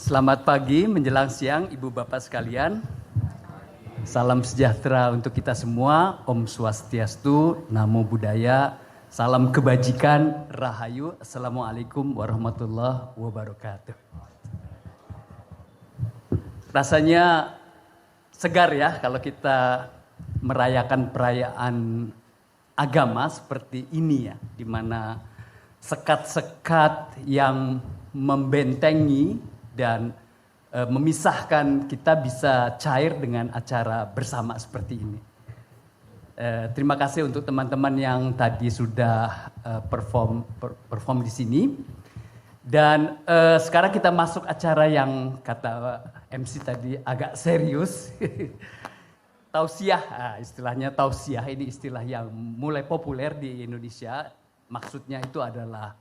Selamat pagi menjelang siang Ibu Bapak sekalian. Salam sejahtera untuk kita semua. Om Swastiastu, Namo Buddhaya, salam kebajikan, Rahayu. Assalamualaikum warahmatullahi wabarakatuh. Rasanya segar ya kalau kita merayakan perayaan agama seperti ini ya, di mana sekat-sekat yang membentengi dan memisahkan kita bisa cair dengan acara bersama seperti ini. Terima kasih untuk teman-teman yang tadi sudah perform di sini. Dan sekarang kita masuk acara yang kata MC tadi agak serius. Tausiah, istilahnya tausiah ini istilah yang mulai populer di Indonesia. Maksudnya itu adalah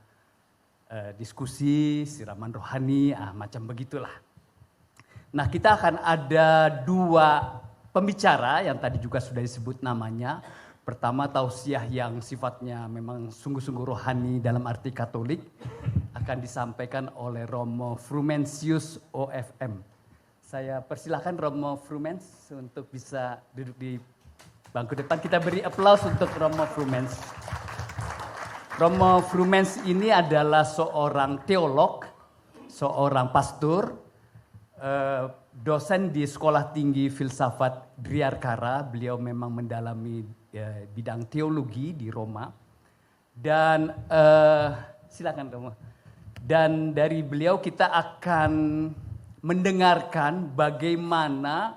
diskusi, siraman rohani, macam begitulah. Nah, kita akan ada dua pembicara yang tadi juga sudah disebut namanya. Pertama, tausiah yang sifatnya memang sungguh-sungguh rohani dalam arti Katolik akan disampaikan oleh Romo Frumentius OFM. Saya persilahkan Romo Frumens untuk bisa duduk di bangku depan. Kita beri aplaus untuk Romo Frumens. Romo Frumens ini adalah seorang teolog, seorang pastor, dosen di Sekolah Tinggi Filsafat Driarkara. Beliau memang mendalami bidang teologi di Roma. Dan silakan Romo. Dan dari beliau kita akan mendengarkan bagaimana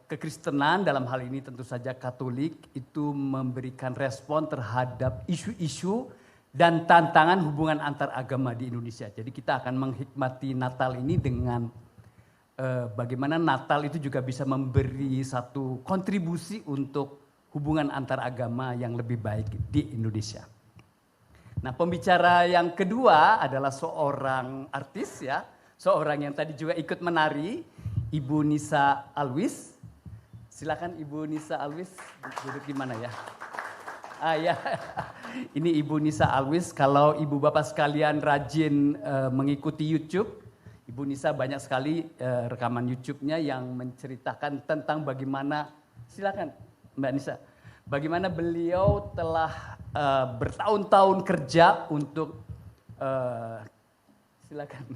kekristenan dalam hal ini tentu saja Katolik itu memberikan respon terhadap isu-isu dan tantangan hubungan antar agama di Indonesia. Jadi kita akan menghikmati Natal ini dengan bagaimana Natal itu juga bisa memberi satu kontribusi untuk hubungan antar agama yang lebih baik di Indonesia. Nah, pembicara yang kedua adalah seorang artis ya, seorang yang tadi juga ikut menari, Ibu Nisa Alwis. Silakan Ibu Nisa Alwis, duduk di mana ya? Ya, ini Ibu Nisa Alwis. Kalau Ibu Bapak sekalian rajin mengikuti YouTube, Ibu Nisa banyak sekali rekaman YouTube-nya yang menceritakan tentang bagaimana, silakan Mbak Nisa, bagaimana beliau telah bertahun-tahun kerja untuk, silakan.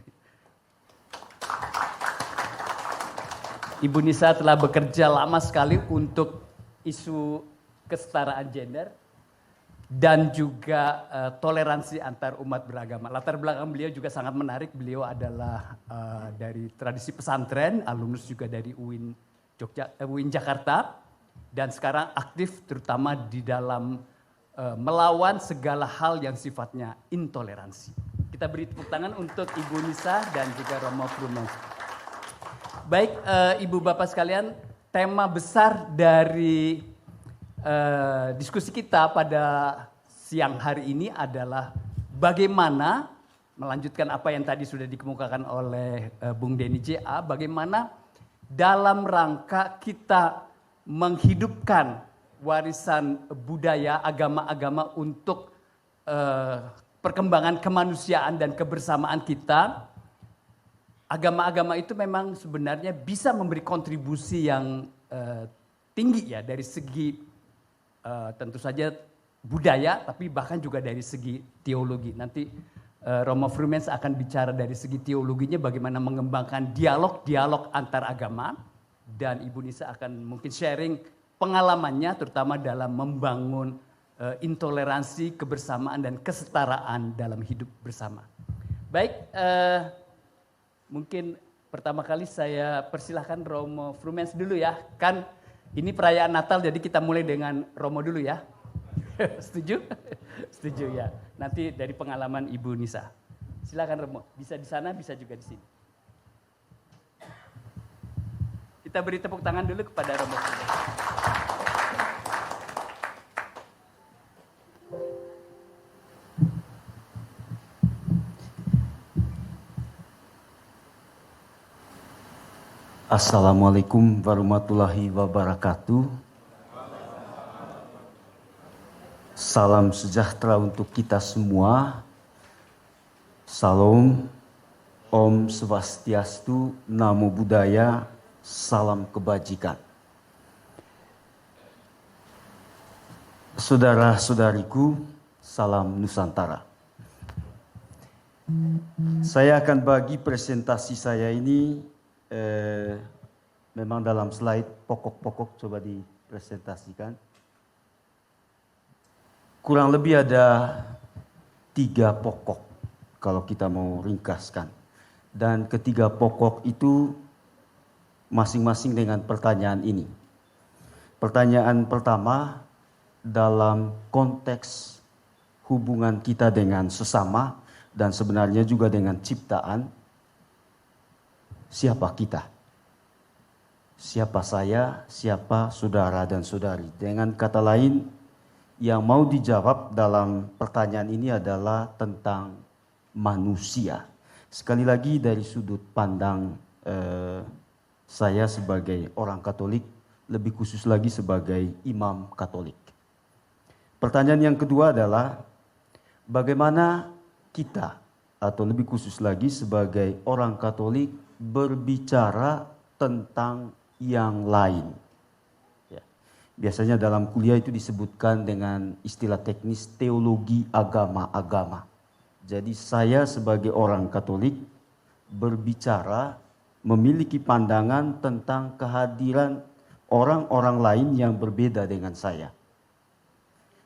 Ibu Nisa telah bekerja lama sekali untuk isu kesetaraan gender dan juga toleransi antar umat beragama. Latar belakang beliau juga sangat menarik. Beliau adalah dari tradisi pesantren, alumnus juga dari UIN Jakarta, dan sekarang aktif terutama di dalam melawan segala hal yang sifatnya intoleransi. Kita beri tepuk tangan untuk Ibu Nisa dan juga Romo Frumens. Baik, Ibu Bapak sekalian, tema besar dari diskusi kita pada siang hari ini adalah bagaimana melanjutkan apa yang tadi sudah dikemukakan oleh Bung Denny J.A. Bagaimana dalam rangka kita menghidupkan warisan budaya agama-agama untuk perkembangan kemanusiaan dan kebersamaan kita. Agama-agama itu memang sebenarnya bisa memberi kontribusi yang tinggi ya dari segi tentu saja budaya, tapi bahkan juga dari segi teologi. Nanti Romo Frumens akan bicara dari segi teologinya bagaimana mengembangkan dialog-dialog antar agama, dan Ibu Nisa akan mungkin sharing pengalamannya terutama dalam membangun intoleransi, kebersamaan dan kesetaraan dalam hidup bersama. Baik, mungkin pertama kali saya persilahkan Romo Frumens dulu ya. Kan ini perayaan Natal jadi kita mulai dengan Romo dulu ya. Setuju? Setuju ya. Nanti dari pengalaman Ibu Nisa. Silakan Romo, bisa di sana bisa juga di sini. Kita beri tepuk tangan dulu kepada Romo Frumens. Assalamualaikum warahmatullahi wabarakatuh. Salam sejahtera untuk kita semua. Salam, Om Swastiastu, Namo Buddhaya, salam kebajikan. Saudara-saudariku, salam Nusantara. Saya akan bagi presentasi saya ini memang dalam slide pokok-pokok, coba dipresentasikan. Kurang lebih ada 3 pokok kalau kita mau ringkaskan. Dan ketiga pokok itu masing-masing dengan pertanyaan ini. Pertanyaan pertama dalam konteks hubungan kita dengan sesama dan sebenarnya juga dengan ciptaan. Siapa kita? Siapa saya? Siapa saudara dan saudari? Dengan kata lain, yang mau dijawab dalam pertanyaan ini adalah tentang manusia. Sekali lagi dari sudut pandang saya sebagai orang Katolik, lebih khusus lagi sebagai imam Katolik. Pertanyaan yang kedua adalah bagaimana kita, atau lebih khusus lagi sebagai orang Katolik, berbicara tentang yang lain. Ya. Biasanya dalam kuliah itu disebutkan dengan istilah teknis teologi agama-agama. Jadi saya sebagai orang Katolik berbicara, memiliki pandangan tentang kehadiran orang-orang lain yang berbeda dengan saya.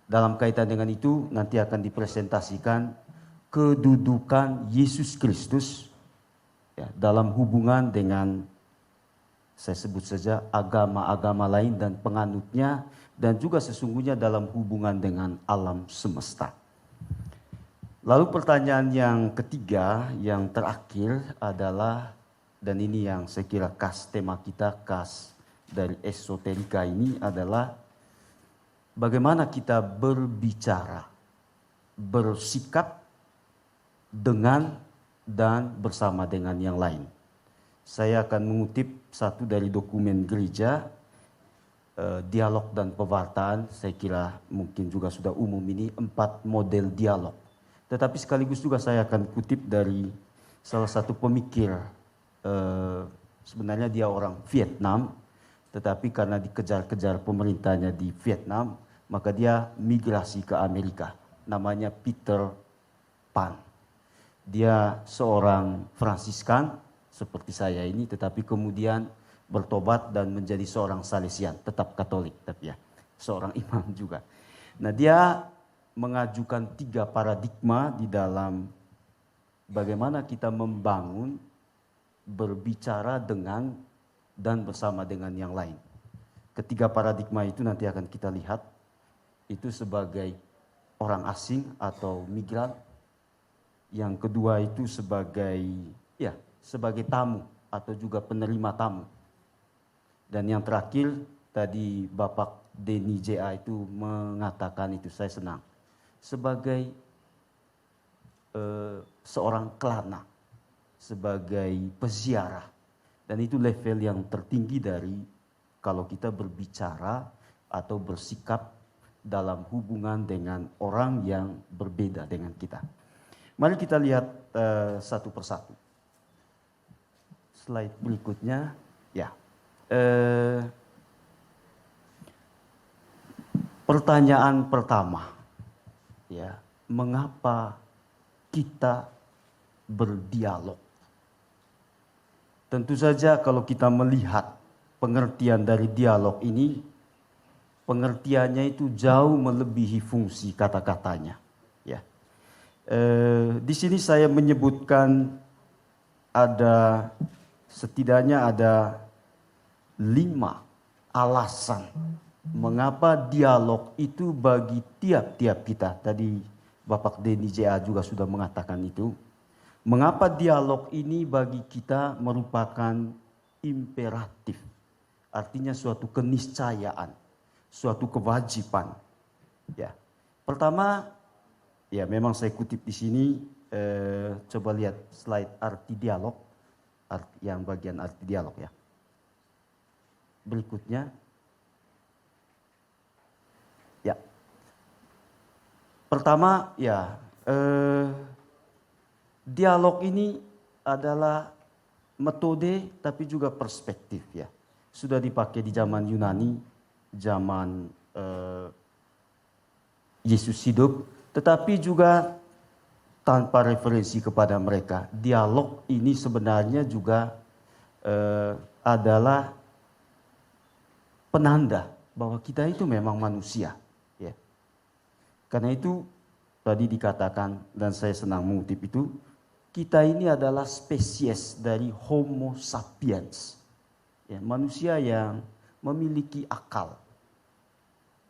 Dalam kaitan dengan itu nanti akan dipresentasikan kedudukan Yesus Kristus ya, dalam hubungan dengan, saya sebut saja, agama-agama lain dan penganutnya, dan juga sesungguhnya dalam hubungan dengan alam semesta. Lalu pertanyaan yang ketiga, yang terakhir adalah, dan ini yang saya kira khas tema kita, khas dari esoterika ini adalah bagaimana kita berbicara, bersikap dengan dan bersama dengan yang lain. Saya akan mengutip satu dari dokumen gereja, dialog dan pewartaan. Saya kira mungkin juga sudah umum ini, 4 model dialog. Tetapi sekaligus juga saya akan kutip dari salah satu pemikir, sebenarnya dia orang Vietnam, tetapi karena dikejar-kejar pemerintahnya di Vietnam, maka dia migrasi ke Amerika. Namanya Peter Pan. Dia seorang Fransiskan seperti saya ini, tetapi kemudian bertobat dan menjadi seorang Salesian, tetap Katolik, tapi ya seorang imam juga. Nah, dia mengajukan 3 paradigma di dalam bagaimana kita membangun, berbicara dengan dan bersama dengan yang lain. Ketiga paradigma itu nanti akan kita lihat, itu sebagai orang asing atau migran. Yang kedua itu sebagai tamu atau juga penerima tamu. Dan yang terakhir tadi Bapak Denny J.A. itu mengatakan itu, saya senang, sebagai seorang kelana, sebagai peziarah. Dan itu level yang tertinggi dari kalau kita berbicara atau bersikap dalam hubungan dengan orang yang berbeda dengan kita. Mari kita lihat satu persatu. Slide berikutnya, ya. Pertanyaan pertama, ya, mengapa kita berdialog? Tentu saja kalau kita melihat pengertian dari dialog ini, pengertiannya itu jauh melebihi fungsi kata-katanya. Ya. Di sini saya menyebutkan setidaknya ada 5 alasan mengapa dialog itu bagi tiap-tiap kita. Tadi Bapak Denny J.A. juga sudah mengatakan itu. Mengapa dialog ini bagi kita merupakan imperatif. Artinya suatu keniscayaan, suatu kewajiban. Ya. Pertama, ya memang saya kutip di sini, coba lihat slide arti dialog, yang bagian arti dialog ya. Berikutnya. Ya. Pertama, ya, dialog ini adalah metode tapi juga perspektif ya. Sudah dipakai di zaman Yunani, zaman Yesus hidup, tetapi juga tanpa referensi kepada mereka. Dialog ini sebenarnya juga adalah penanda bahwa kita itu memang manusia. Ya. Karena itu tadi dikatakan, dan saya senang mengutip itu, kita ini adalah spesies dari Homo sapiens. Ya, manusia yang memiliki akal.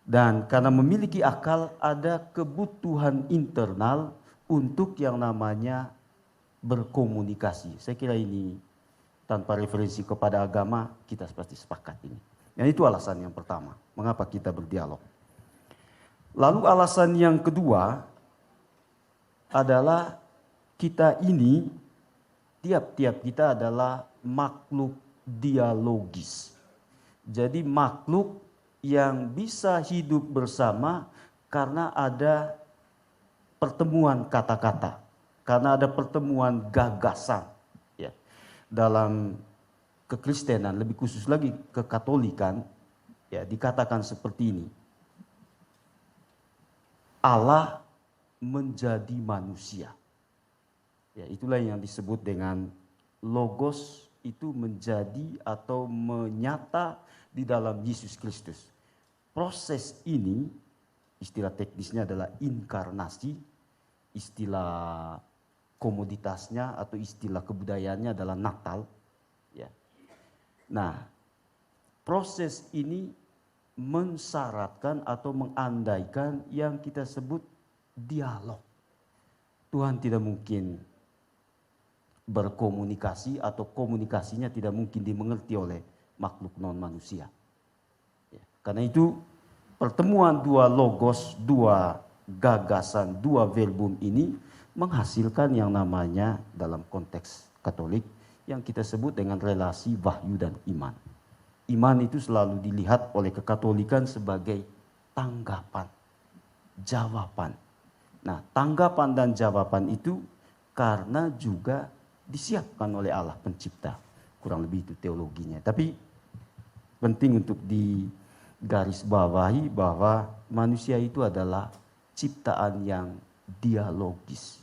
Dan karena memiliki akal, ada kebutuhan internal untuk yang namanya berkomunikasi. Saya kira ini tanpa referensi kepada agama, kita pasti sepakat ini. Dan itu alasan yang pertama, mengapa kita berdialog. Lalu alasan yang kedua adalah kita ini, tiap-tiap kita adalah makhluk dialogis. Jadi makhluk yang bisa hidup bersama karena ada pertemuan kata-kata, karena ada pertemuan gagasan. Ya. Dalam kekristenan, lebih khusus lagi kekatolikan, ya dikatakan seperti ini. Allah menjadi manusia. Ya, itulah yang disebut dengan logos, itu menjadi atau menyata di dalam Yesus Kristus. Proses ini, istilah teknisnya adalah inkarnasi, istilah komoditasnya atau istilah kebudayaannya adalah Natal. Ya. Nah, proses ini mensyaratkan atau mengandaikan yang kita sebut dialog. Tuhan tidak mungkin berkomunikasi atau komunikasinya tidak mungkin dimengerti oleh makhluk non manusia. Ya, karena itu pertemuan dua logos, dua gagasan, dua verbum ini menghasilkan yang namanya dalam konteks Katolik yang kita sebut dengan relasi wahyu dan iman. Iman itu selalu dilihat oleh kekatolikan sebagai tanggapan, jawaban. Nah, tanggapan dan jawaban itu karena juga disiapkan oleh Allah pencipta. Kurang lebih itu teologinya. Tapi penting untuk digarisbawahi bahwa manusia itu adalah ciptaan yang dialogis,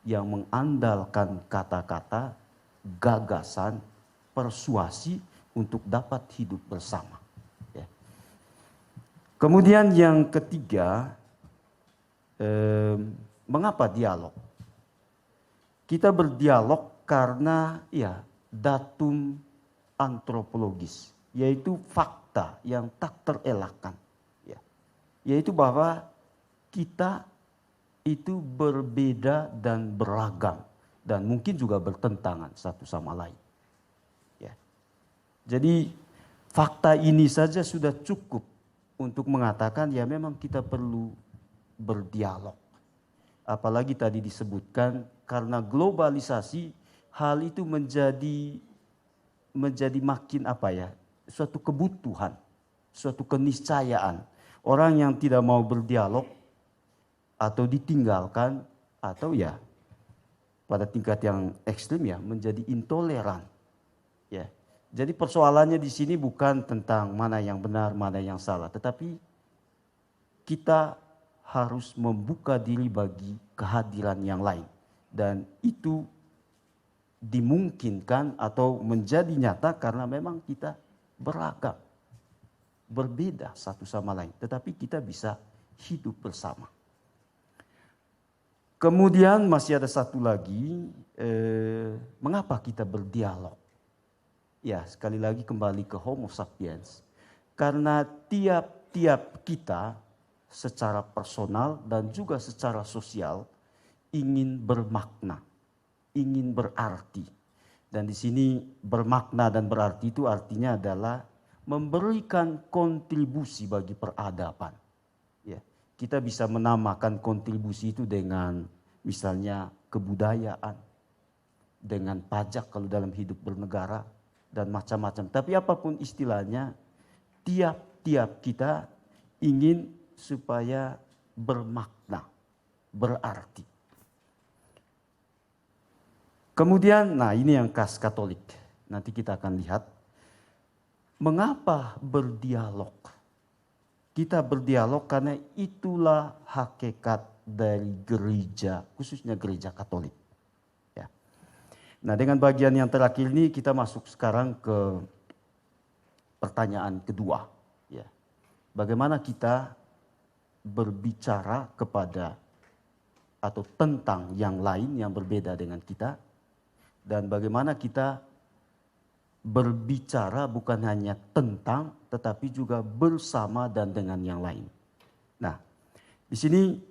yang mengandalkan kata-kata, gagasan, persuasi untuk dapat hidup bersama. Ya. Kemudian yang ketiga, mengapa dialog? Kita berdialog karena ya datum antropologis, yaitu fakta yang tak terelakkan. Ya. Yaitu bahwa kita itu berbeda dan beragam dan mungkin juga bertentangan satu sama lain. Ya. Jadi fakta ini saja sudah cukup untuk mengatakan ya memang kita perlu berdialog. Apalagi tadi disebutkan karena globalisasi hal itu menjadi makin suatu kebutuhan, suatu keniscayaan. Orang yang tidak mau berdialog atau ditinggalkan atau ya pada tingkat yang ekstrim ya menjadi intoleran. Ya. Jadi persoalannya di sini bukan tentang mana yang benar, mana yang salah, tetapi kita harus membuka diri bagi kehadiran yang lain. Dan itu dimungkinkan atau menjadi nyata karena memang kita beragam, berbeda satu sama lain, tetapi kita bisa hidup bersama. Kemudian masih ada satu lagi, mengapa kita berdialog? Ya, sekali lagi kembali ke Homo sapiens. Karena tiap-tiap kita secara personal dan juga secara sosial ingin bermakna, ingin berarti. Dan di sini bermakna dan berarti itu artinya adalah memberikan kontribusi bagi peradaban. Ya, kita bisa menamakan kontribusi itu dengan misalnya kebudayaan, dengan pajak kalau dalam hidup bernegara dan macam-macam. Tapi apapun istilahnya, tiap-tiap kita ingin supaya bermakna, berarti. Kemudian, nah ini yang khas Katolik. Nanti kita akan lihat mengapa berdialog. Kita berdialog karena itulah hakikat dari gereja, khususnya gereja Katolik. Ya. Nah, dengan bagian yang terakhir ini kita masuk sekarang ke pertanyaan kedua. Ya. Bagaimana kita berbicara kepada atau tentang yang lain yang berbeda dengan kita, dan bagaimana kita berbicara bukan hanya tentang, tetapi juga bersama dan dengan yang lain. Nah, di sini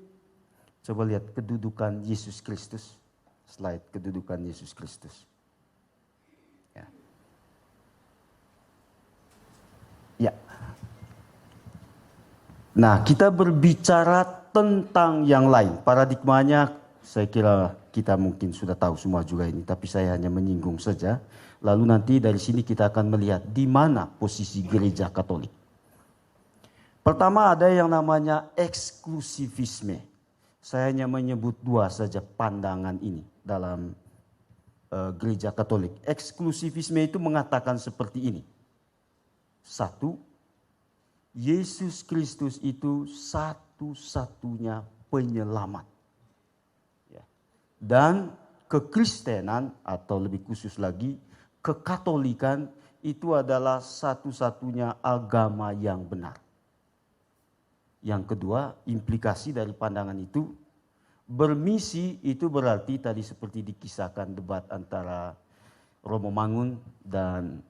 coba lihat kedudukan Yesus Kristus. Slide kedudukan Yesus Kristus. Ya. Ya. Nah, kita berbicara tentang yang lain. Paradigmanya saya kira kita mungkin sudah tahu semua juga ini, tapi saya hanya menyinggung saja. Lalu nanti dari sini kita akan melihat di mana posisi gereja Katolik. Pertama ada yang namanya eksklusivisme. Saya hanya menyebut dua saja pandangan ini dalam gereja Katolik. Eksklusivisme itu mengatakan seperti ini. Satu, Yesus Kristus itu satu-satunya penyelamat. Ya. Dan kekristenan atau lebih khusus lagi, kekatolikan itu adalah satu-satunya agama yang benar. Yang kedua, implikasi dari pandangan itu, bermisi itu berarti tadi seperti dikisahkan debat antara Romo Mangun dan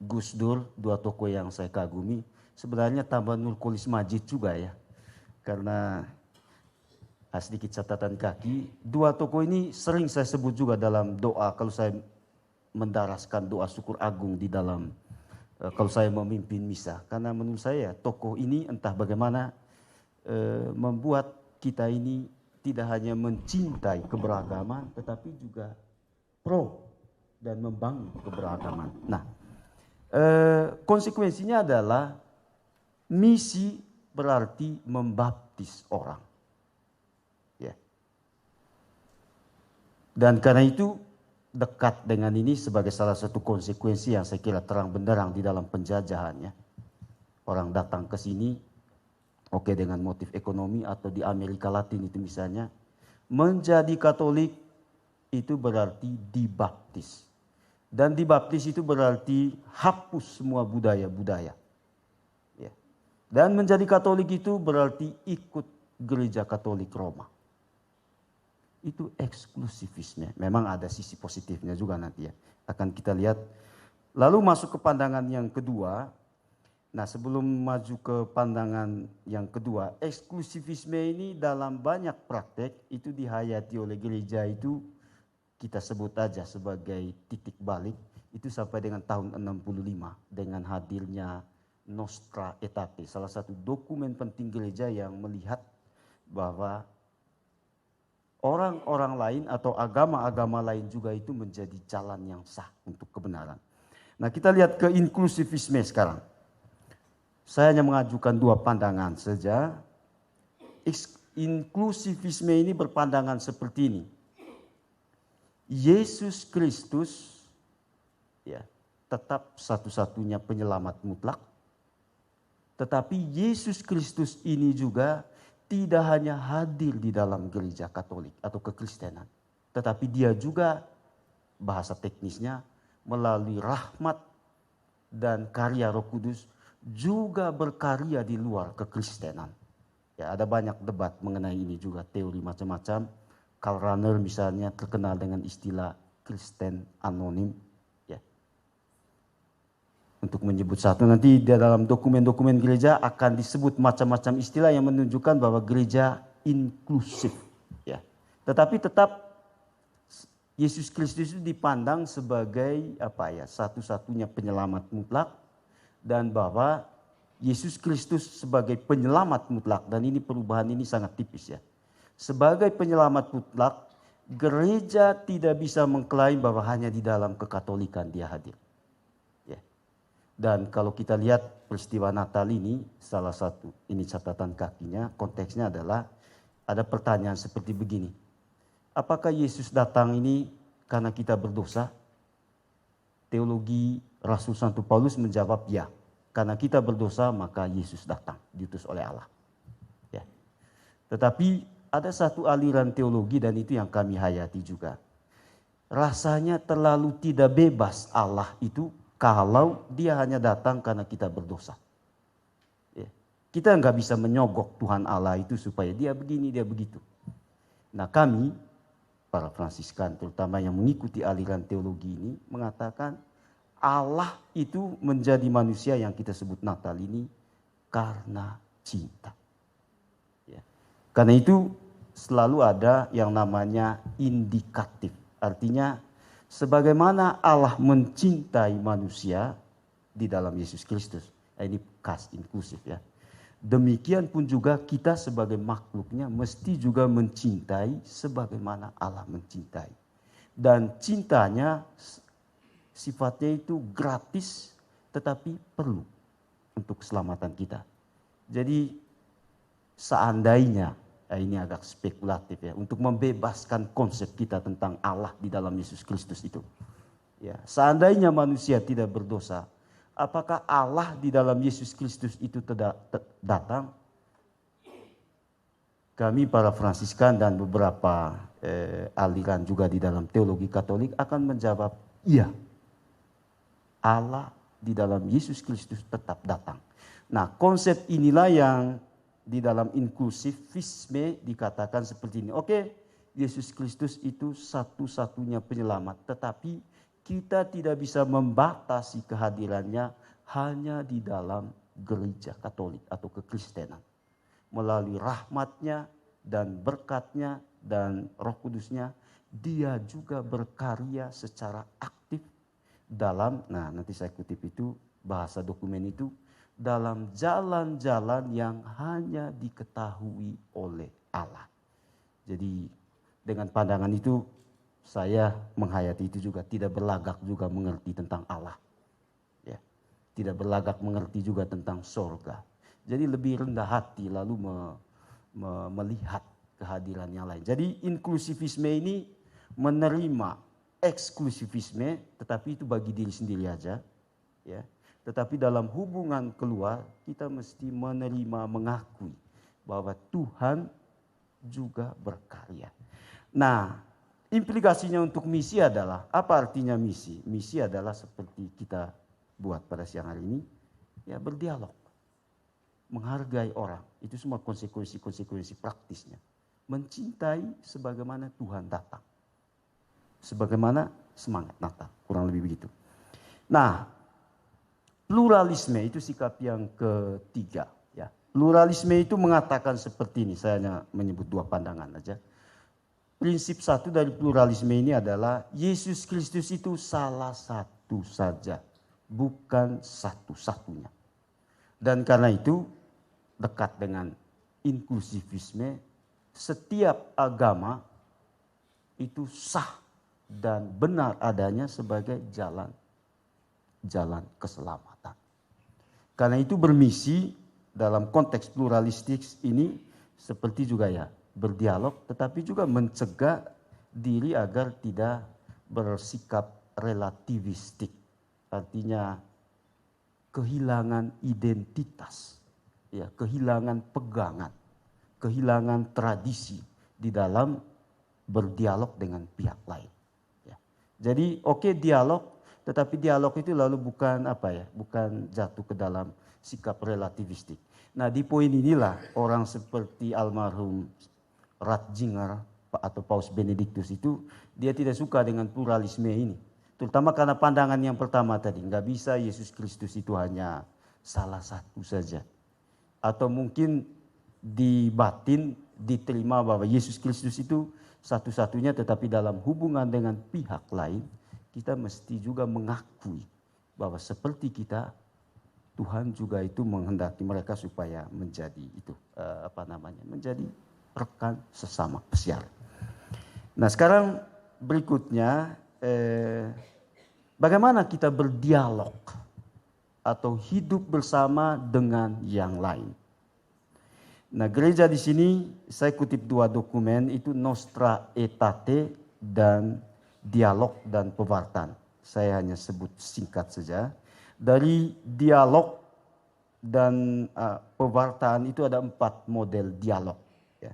Gus Dur, dua tokoh yang saya kagumi. Sebenarnya tambah Nurkolis Majid juga ya. Karena sedikit catatan kaki, dua tokoh ini sering saya sebut juga dalam doa kalau saya mendaraskan doa syukur agung di dalam kalau saya memimpin misa. Karena menurut saya tokoh ini entah bagaimana membuat kita ini tidak hanya mencintai keberagaman tetapi juga pro dan membangun keberagaman. Nah, konsekuensinya adalah misi berarti membaptis orang. Ya. Dan karena itu dekat dengan ini sebagai salah satu konsekuensi yang saya kira terang benderang di dalam penjajahannya. Orang datang ke sini, oke dengan motif ekonomi atau di Amerika Latin itu misalnya, menjadi Katolik itu berarti dibaptis. Dan dibaptis itu berarti hapus semua budaya-budaya. Ya. Dan menjadi Katolik itu berarti ikut gereja Katolik Roma. Itu eksklusivisme. Memang ada sisi positifnya juga nanti ya. Akan kita lihat. Lalu masuk ke pandangan yang kedua. Nah, sebelum maju ke pandangan yang kedua, eksklusivisme ini dalam banyak praktek itu dihayati oleh gereja itu kita sebut aja sebagai titik balik. Itu sampai dengan tahun 65 dengan hadirnya Nostra Aetate, salah satu dokumen penting gereja yang melihat bahwa orang-orang lain atau agama-agama lain juga itu menjadi jalan yang sah untuk kebenaran. Nah, kita lihat ke inklusivisme sekarang. Saya hanya mengajukan dua pandangan saja. Inklusivisme ini berpandangan seperti ini. Yesus Kristus ya, tetap satu-satunya penyelamat mutlak. Tetapi Yesus Kristus ini juga tidak hanya hadir di dalam gereja Katolik atau kekristenan, tetapi dia juga bahasa teknisnya melalui rahmat dan karya Roh Kudus juga berkarya di luar kekristenan. Ya, ada banyak debat mengenai ini juga, teori macam-macam. Karl Rahner misalnya terkenal dengan istilah Kristen anonim. Ya. Untuk menyebut satu, nanti di dalam dokumen-dokumen gereja akan disebut macam-macam istilah yang menunjukkan bahwa gereja inklusif. Ya. Tetapi tetap Yesus Kristus itu dipandang sebagai satu-satunya penyelamat mutlak, dan bahwa Yesus Kristus sebagai penyelamat mutlak, dan ini perubahan ini sangat tipis ya. Sebagai penyelamat mutlak, gereja tidak bisa mengklaim bahwa hanya di dalam kekatolikan dia hadir. Ya. Dan kalau kita lihat peristiwa Natal ini, salah satu, ini catatan kakinya, konteksnya adalah ada pertanyaan seperti begini. Apakah Yesus datang ini karena kita berdosa? Teologi Rasul Santo Paulus menjawab ya. Karena kita berdosa maka Yesus datang, diutus oleh Allah. Ya. Tetapi ada satu aliran teologi dan itu yang kami hayati juga. Rasanya terlalu tidak bebas Allah itu kalau dia hanya datang karena kita berdosa. Ya. Kita nggak bisa menyogok Tuhan Allah itu supaya dia begini, dia begitu. Nah kami, para Fransiskan terutama yang mengikuti aliran teologi ini mengatakan Allah itu menjadi manusia yang kita sebut Natal ini karena cinta. Ya. Karena itu selalu ada yang namanya indikatif. Artinya sebagaimana Allah mencintai manusia di dalam Yesus Kristus. Ini kas inklusif ya. Demikian pun juga kita sebagai makhluknya mesti juga mencintai sebagaimana Allah mencintai. Dan cintanya sifatnya itu gratis tetapi perlu untuk keselamatan kita. Jadi seandainya, ini agak spekulatif ya, untuk membebaskan konsep kita tentang Allah di dalam Yesus Kristus itu. Ya, seandainya manusia tidak berdosa, apakah Allah di dalam Yesus Kristus itu datang? Kami para Fransiskan dan beberapa aliran juga di dalam teologi Katolik akan menjawab iya. Allah di dalam Yesus Kristus tetap datang. Nah konsep inilah yang di dalam inklusivisme dikatakan seperti ini. Oke, Yesus Kristus itu satu-satunya penyelamat. Tetapi kita tidak bisa membatasi kehadirannya hanya di dalam gereja Katolik atau kekristenan. Melalui rahmatnya dan berkatnya dan Roh Kudusnya, dia juga berkarya secara aktif dalam, nah nanti saya kutip itu bahasa dokumen itu, dalam jalan-jalan yang hanya diketahui oleh Allah. Jadi dengan pandangan itu saya menghayati itu juga tidak berlagak juga mengerti tentang Allah. Ya, tidak berlagak mengerti juga tentang sorga. Jadi lebih rendah hati lalu melihat kehadiran yang lain. Jadi inklusivisme ini menerima eksklusivisme, tetapi itu bagi diri sendiri aja. Ya. Tetapi dalam hubungan keluar kita mesti menerima, mengakui bahwa Tuhan juga berkarya. Nah, implikasinya untuk misi adalah, apa artinya misi? Misi adalah seperti kita buat pada siang hari ini, ya berdialog. Menghargai orang, itu semua konsekuensi praktisnya. Mencintai sebagaimana Tuhan datang. Sebagaimana semangat Natal, kurang lebih begitu. Nah, pluralisme itu sikap yang ketiga. Ya. Pluralisme itu mengatakan seperti ini, saya hanya menyebut dua pandangan aja. Prinsip satu dari pluralisme ini adalah Yesus Kristus itu salah satu saja, bukan satu-satunya. Dan karena itu dekat dengan inklusivisme, setiap agama itu sah dan benar adanya sebagai jalan keselamatan. Karena itu bermisi dalam konteks pluralistik ini seperti juga ya berdialog, tetapi juga mencegah diri agar tidak bersikap relativistik. Artinya kehilangan identitas, ya, kehilangan pegangan, kehilangan tradisi di dalam berdialog dengan pihak lain. Ya. Jadi oke, dialog, tetapi dialog itu lalu bukan bukan jatuh ke dalam sikap relativistik. Nah di poin inilah orang seperti almarhum Ratzinger atau Paus Benediktus itu dia tidak suka dengan pluralisme ini. Terutama karena pandangan yang pertama tadi, nggak bisa Yesus Kristus itu hanya salah satu saja. Atau mungkin di batin diterima bahwa Yesus Kristus itu satu-satunya, tetapi dalam hubungan dengan pihak lain kita mesti juga mengakui bahwa seperti kita, Tuhan juga itu menghendaki mereka supaya menjadi itu menjadi rekan sesama pesiar. Nah sekarang berikutnya bagaimana kita berdialog atau hidup bersama dengan yang lain. Nah, gereja di sini saya kutip dua dokumen itu Nostra Aetate dan Dialog dan Pewartaan. Saya hanya sebut singkat saja. Dari dialog dan pewartaan itu ada 4 model dialog. Ya.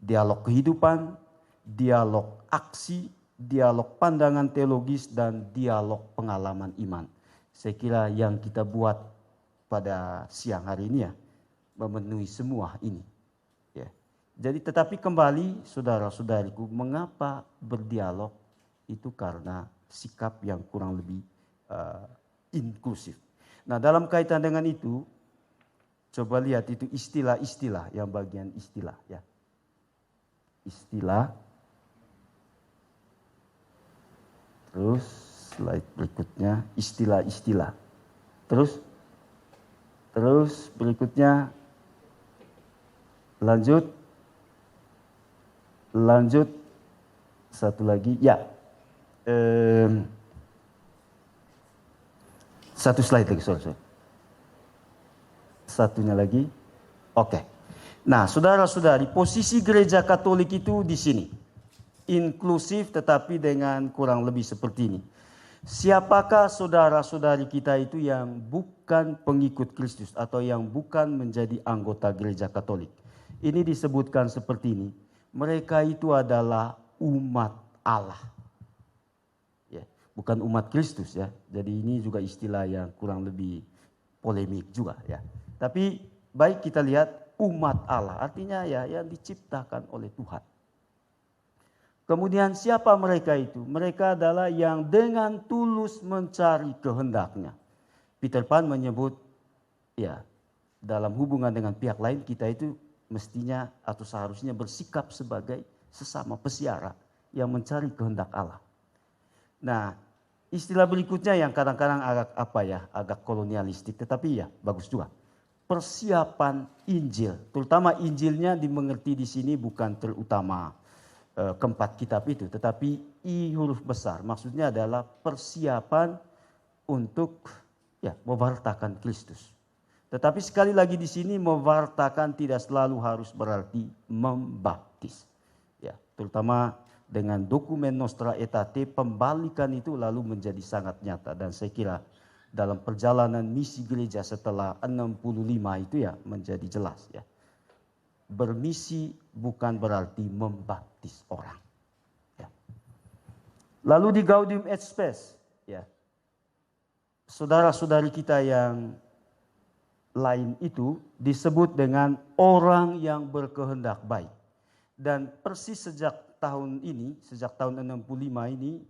Dialog kehidupan, dialog aksi, dialog pandangan teologis, dan dialog pengalaman iman. Saya kira yang kita buat pada siang hari ini ya, memenuhi semua ini. Ya. Jadi tetapi kembali saudara-saudariku, mengapa berdialog? Itu karena sikap yang kurang lebih inklusif. Nah, dalam kaitan dengan itu, coba lihat itu istilah-istilah, yang bagian istilah ya. Istilah. Terus slide berikutnya istilah-istilah. Terus berikutnya lanjut. Satu lagi ya. Satu slide lagi, sorry. Satunya lagi. Oke. Nah, saudara-saudari, posisi gereja Katolik itu di sini. Inklusif tetapi dengan kurang lebih seperti ini. Siapakah saudara-saudari kita itu yang bukan pengikut Kristus atau yang bukan menjadi anggota gereja Katolik? Ini disebutkan seperti ini. Mereka itu adalah umat Allah. Ya, bukan umat Kristus ya. Jadi ini juga istilah yang kurang lebih polemik juga ya. Tapi baik kita lihat umat Allah, artinya ya yang diciptakan oleh Tuhan. Kemudian siapa mereka itu? Mereka adalah yang dengan tulus mencari kehendaknya. Peter Pan menyebut ya, dalam hubungan dengan pihak lain kita itu mestinya atau seharusnya bersikap sebagai sesama pesiara yang mencari kehendak Allah. Nah, istilah berikutnya yang kadang-kadang agak kolonialistik, tetapi ya bagus juga. Persiapan Injil, terutama Injilnya dimengerti di sini bukan terutama keempat kitab itu, tetapi I huruf besar, maksudnya adalah persiapan untuk ya mewartakan Kristus. Tetapi sekali lagi di sini mewartakan tidak selalu harus berarti membaptis. Ya, terutama dengan dokumen Nostra Aetate, pembalikan itu lalu menjadi sangat nyata, dan saya kira dalam perjalanan misi gereja setelah 65 itu ya menjadi jelas ya. Bermisi bukan berarti membaptis orang. Ya. Lalu di Gaudium et Spes, ya, saudara-saudari kita yang lain itu disebut dengan orang yang berkehendak baik. Dan persis sejak tahun 65 ini,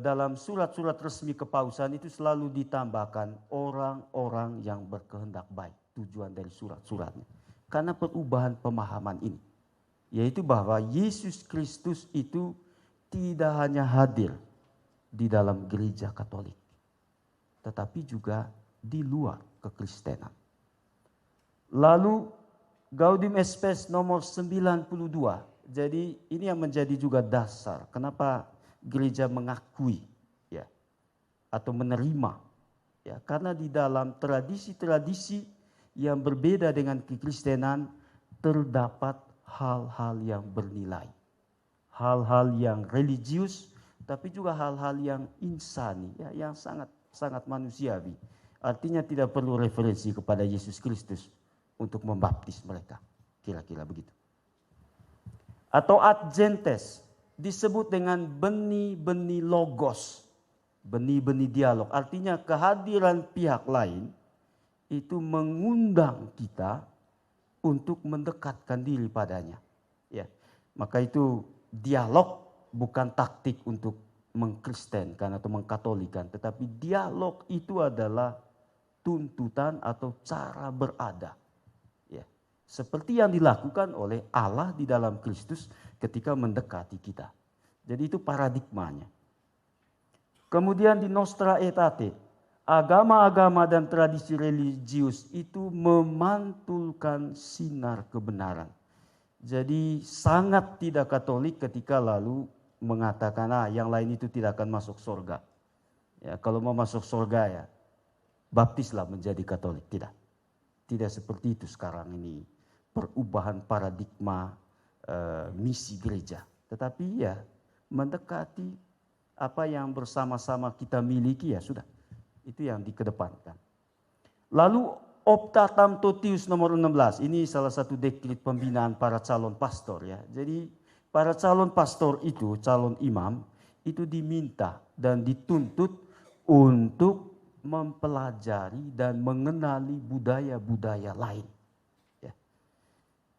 dalam surat-surat resmi kepausan itu selalu ditambahkan orang-orang yang berkehendak baik. Tujuan dari surat-suratnya. Karena perubahan pemahaman ini. Yaitu bahwa Yesus Kristus itu tidak hanya hadir di dalam gereja Katolik. Tetapi juga di luar kekristenan. Lalu Gaudium et Spes nomor 92. Jadi ini yang menjadi juga dasar. Kenapa gereja mengakui ya atau menerima ya, karena di dalam tradisi-tradisi yang berbeda dengan kekristenan terdapat hal-hal yang bernilai, hal-hal yang religius, tapi juga hal-hal yang insani ya, yang sangat manusiawi. Artinya tidak perlu referensi kepada Yesus Kristus untuk membaptis mereka, kira-kira begitu. Atau ad gentes disebut dengan benih-benih logos, benih-benih dialog. Artinya kehadiran pihak lain itu mengundang kita untuk mendekatkan diri padanya. Ya, maka itu dialog bukan taktik untuk mengkristenkan atau mengkatolikan, tetapi dialog itu adalah tuntutan atau cara berada. Ya, seperti yang dilakukan oleh Allah di dalam Kristus ketika mendekati kita. Jadi itu paradigmanya. Kemudian di Nostra Aetate, agama-agama dan tradisi religius itu memantulkan sinar kebenaran. Jadi sangat tidak Katolik ketika lalu mengatakan yang lain itu tidak akan masuk surga. Ya, kalau mau masuk surga ya baptislah menjadi Katolik. Tidak seperti itu sekarang ini perubahan paradigma misi gereja, tetapi ya mendekati apa yang bersama-sama kita miliki, ya sudah, itu yang dikedepankan. Lalu Opta Tam Totius nomor 16, ini salah satu dekrit pembinaan para calon pastor ya. Jadi para calon pastor itu, calon imam itu diminta dan dituntut untuk mempelajari dan mengenali budaya-budaya lain.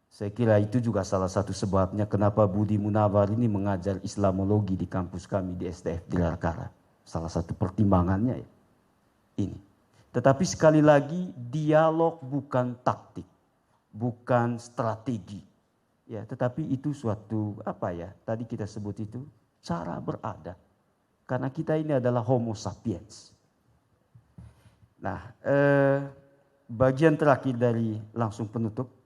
Saya kira itu juga salah satu sebabnya kenapa Budi Munawar ini mengajar Islamologi di kampus kami di STF di Larkara. Salah satu pertimbangannya ya, ini. Tetapi sekali lagi dialog bukan taktik, bukan strategi. Ya, tetapi itu suatu apa ya? Tadi kita sebut itu cara berada. Karena kita ini adalah Homo sapiens. Nah, bagian terakhir dari langsung penutup.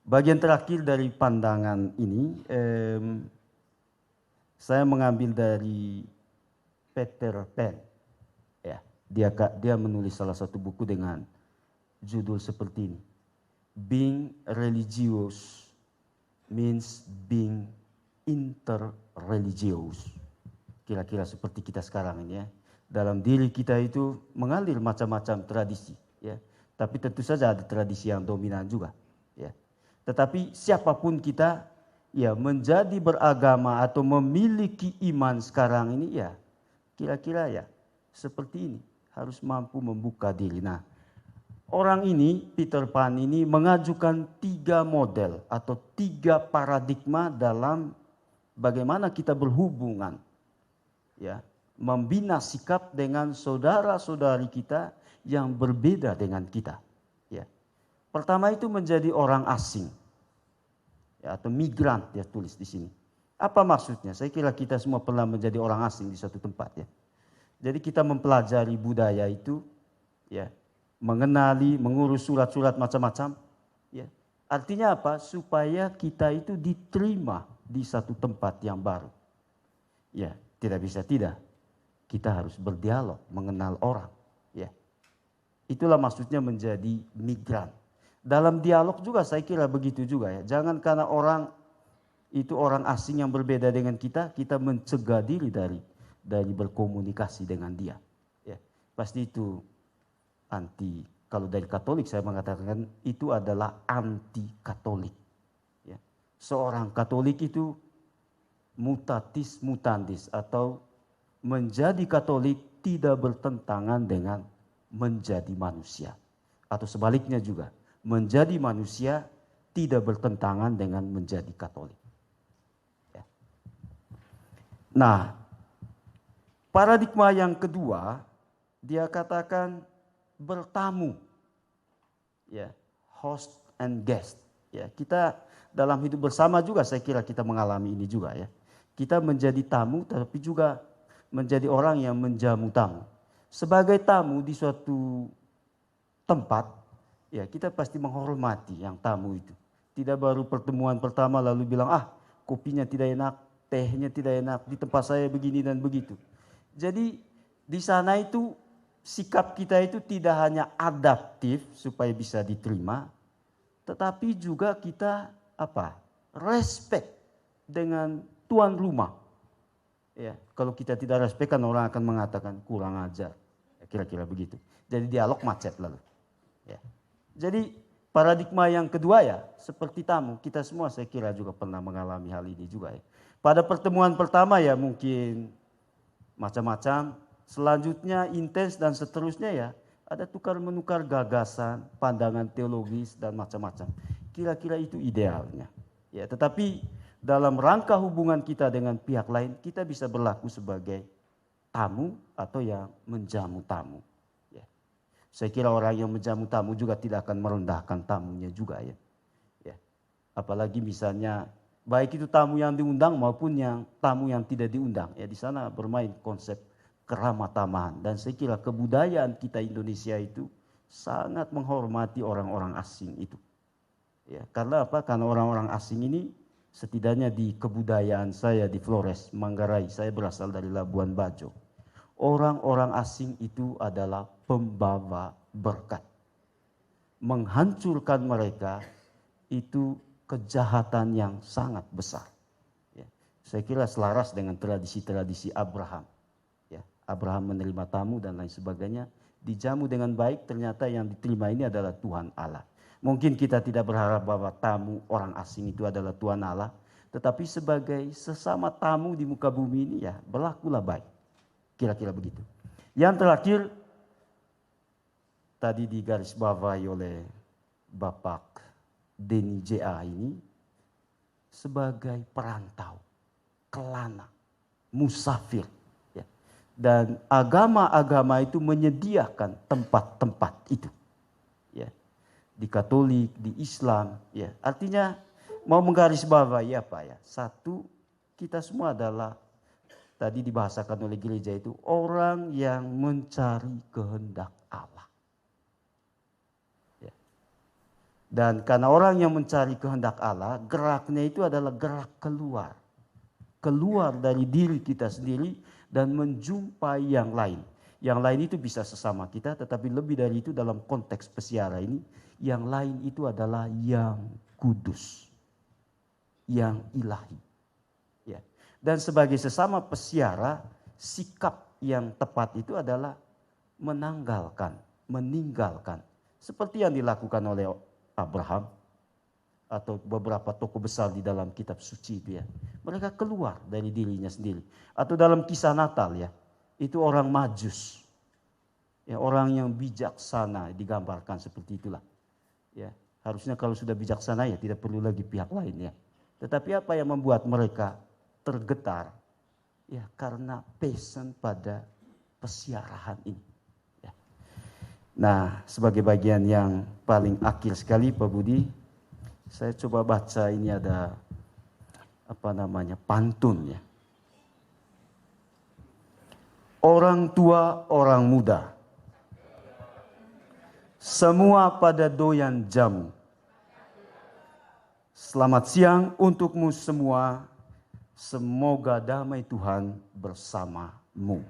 Bagian terakhir dari pandangan ini, saya mengambil dari Peter Pan. Ya, dia menulis salah satu buku dengan judul seperti ini. Being religious means being interreligious. Kira-kira seperti kita sekarang ini ya. Dalam diri kita itu mengalir macam-macam tradisi. Ya. Tapi tentu saja ada tradisi yang dominan juga. Ya. Tetapi siapapun kita ya menjadi beragama atau memiliki iman sekarang ini ya kira-kira ya seperti ini, harus mampu membuka diri. Nah, orang ini Peter Pan ini mengajukan 3 model atau 3 paradigma dalam bagaimana kita berhubungan ya, membina sikap dengan saudara-saudari kita yang berbeda dengan kita. Pertama itu menjadi orang asing ya, atau migran, dia tulis di sini. Apa maksudnya? Saya kira kita semua pernah menjadi orang asing di suatu tempat ya. Jadi kita mempelajari budaya itu ya, mengenali, mengurus surat-surat macam-macam ya. Artinya apa? Supaya kita itu diterima di satu tempat yang baru. Ya, tidak bisa tidak. Kita harus berdialog, mengenal orang ya. Itulah maksudnya menjadi migran. Dalam dialog juga saya kira begitu juga ya. Jangan karena orang itu orang asing yang berbeda dengan kita mencegah diri dari berkomunikasi dengan dia. Ya, pasti itu anti. Kalau dari Katolik saya mengatakan itu adalah anti Katolik. Ya. Seorang Katolik itu mutatis mutandis atau menjadi Katolik tidak bertentangan dengan menjadi manusia. Atau sebaliknya juga. Menjadi manusia tidak bertentangan dengan menjadi Katolik. Ya. Nah, paradigma yang kedua, dia katakan bertamu, ya, host and guest. Ya, kita dalam hidup bersama juga saya kira kita mengalami ini juga ya. Kita menjadi tamu, tapi juga menjadi orang yang menjamu tamu. Sebagai tamu di suatu tempat. Ya, kita pasti menghormati yang tamu itu. Tidak baru pertemuan pertama lalu bilang, kopinya tidak enak, tehnya tidak enak, di tempat saya begini dan begitu. Jadi di sana itu sikap kita itu tidak hanya adaptif supaya bisa diterima, tetapi juga kita respect dengan tuan rumah. Ya, kalau kita tidak respect kan orang akan mengatakan kurang ajar. Ya, kira-kira begitu. Jadi dialog macet lalu. Ya. Jadi paradigma yang kedua ya seperti tamu, kita semua saya kira juga pernah mengalami hal ini juga ya. Pada pertemuan pertama ya mungkin macam-macam, selanjutnya intens dan seterusnya ya ada tukar menukar gagasan, pandangan teologis dan macam-macam. Kira-kira itu idealnya. Ya, tetapi dalam rangka hubungan kita dengan pihak lain kita bisa berlaku sebagai tamu atau yang menjamu tamu. Saya kira orang yang menjamu tamu juga tidak akan merendahkan tamunya juga ya. Ya. Apalagi misalnya baik itu tamu yang diundang maupun yang tamu yang tidak diundang. Ya, di sana bermain konsep keramah tamahan dan saya kira kebudayaan kita Indonesia itu sangat menghormati orang-orang asing itu. Ya, karena apa? Karena orang-orang asing ini setidaknya di kebudayaan saya di Flores, Manggarai, saya berasal dari Labuan Bajo. Orang-orang asing itu adalah pembawa berkat. menghancurkan mereka itu kejahatan yang sangat besar. Ya. Saya kira selaras dengan tradisi-tradisi Abraham. Ya. Abraham menerima tamu dan lain sebagainya, dijamu dengan baik, ternyata yang diterima ini adalah Tuhan Allah. Mungkin kita tidak berharap bahwa tamu orang asing itu adalah Tuhan Allah, tetapi sebagai sesama tamu di muka bumi ini ya berlakulah baik. Kira-kira begitu. Yang terakhir, tadi digarisbawahi oleh Bapak Denny J.A. ini sebagai perantau, kelana, musafir. Ya. Dan agama-agama itu menyediakan tempat-tempat itu. Ya. Di Katolik, di Islam. Ya. Artinya mau menggarisbawahi apa ya? Satu, kita semua adalah, tadi dibahasakan oleh gereja itu, orang yang mencari kehendak Allah. Dan karena orang yang mencari kehendak Allah, geraknya itu adalah gerak keluar. Keluar dari diri kita sendiri dan menjumpai yang lain. Yang lain itu bisa sesama kita, tetapi lebih dari itu dalam konteks pesiara ini, yang lain itu adalah yang kudus, yang ilahi. Ya. Dan sebagai sesama pesiara, sikap yang tepat itu adalah menanggalkan, meninggalkan. Seperti yang dilakukan oleh Abraham atau beberapa tokoh besar di dalam kitab suci itu ya. Mereka keluar dari dirinya sendiri. Atau dalam kisah Natal ya, itu orang Majus. Ya, orang yang bijaksana digambarkan seperti itulah. Ya, harusnya kalau sudah bijaksana ya tidak perlu lagi pihak lain ya. Tetapi apa yang membuat mereka tergetar? Ya, karena passion pada pesiarahan ini. Nah, sebagai bagian yang paling akhir sekali Pak Budi, saya coba baca, ini ada pantun ya. Orang tua, orang muda, semua pada doyan jamu. Selamat siang untukmu semua, semoga damai Tuhan bersamamu.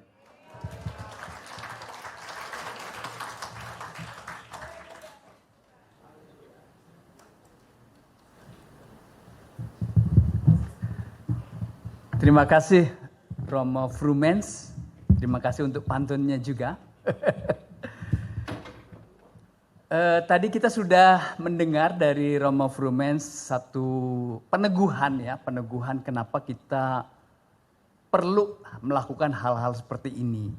Terima kasih Romo Frumens, terima kasih untuk pantunnya juga. Tadi kita sudah mendengar dari Romo Frumens satu peneguhan ya, peneguhan kenapa kita perlu melakukan hal-hal seperti ini.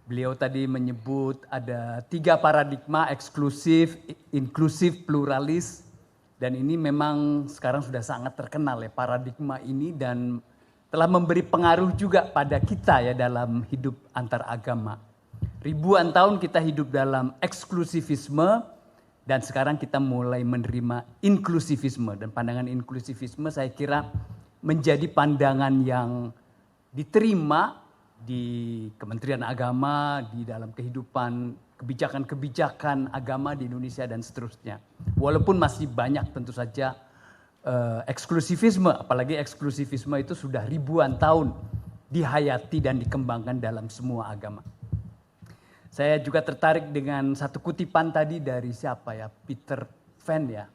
Beliau tadi menyebut ada 3 paradigma, eksklusif, inklusif, pluralis. Dan ini memang sekarang sudah sangat terkenal ya paradigma ini, dan telah memberi pengaruh juga pada kita ya dalam hidup antar agama. Ribuan tahun kita hidup dalam eksklusivisme dan sekarang kita mulai menerima inklusivisme. Dan pandangan inklusivisme saya kira menjadi pandangan yang diterima di Kementerian Agama, di dalam kehidupan kebijakan-kebijakan agama di Indonesia dan seterusnya. Walaupun masih banyak tentu saja eksklusivisme, apalagi eksklusivisme itu sudah ribuan tahun dihayati dan dikembangkan dalam semua agama. Saya juga tertarik dengan satu kutipan tadi dari siapa ya, Peter Pan ya.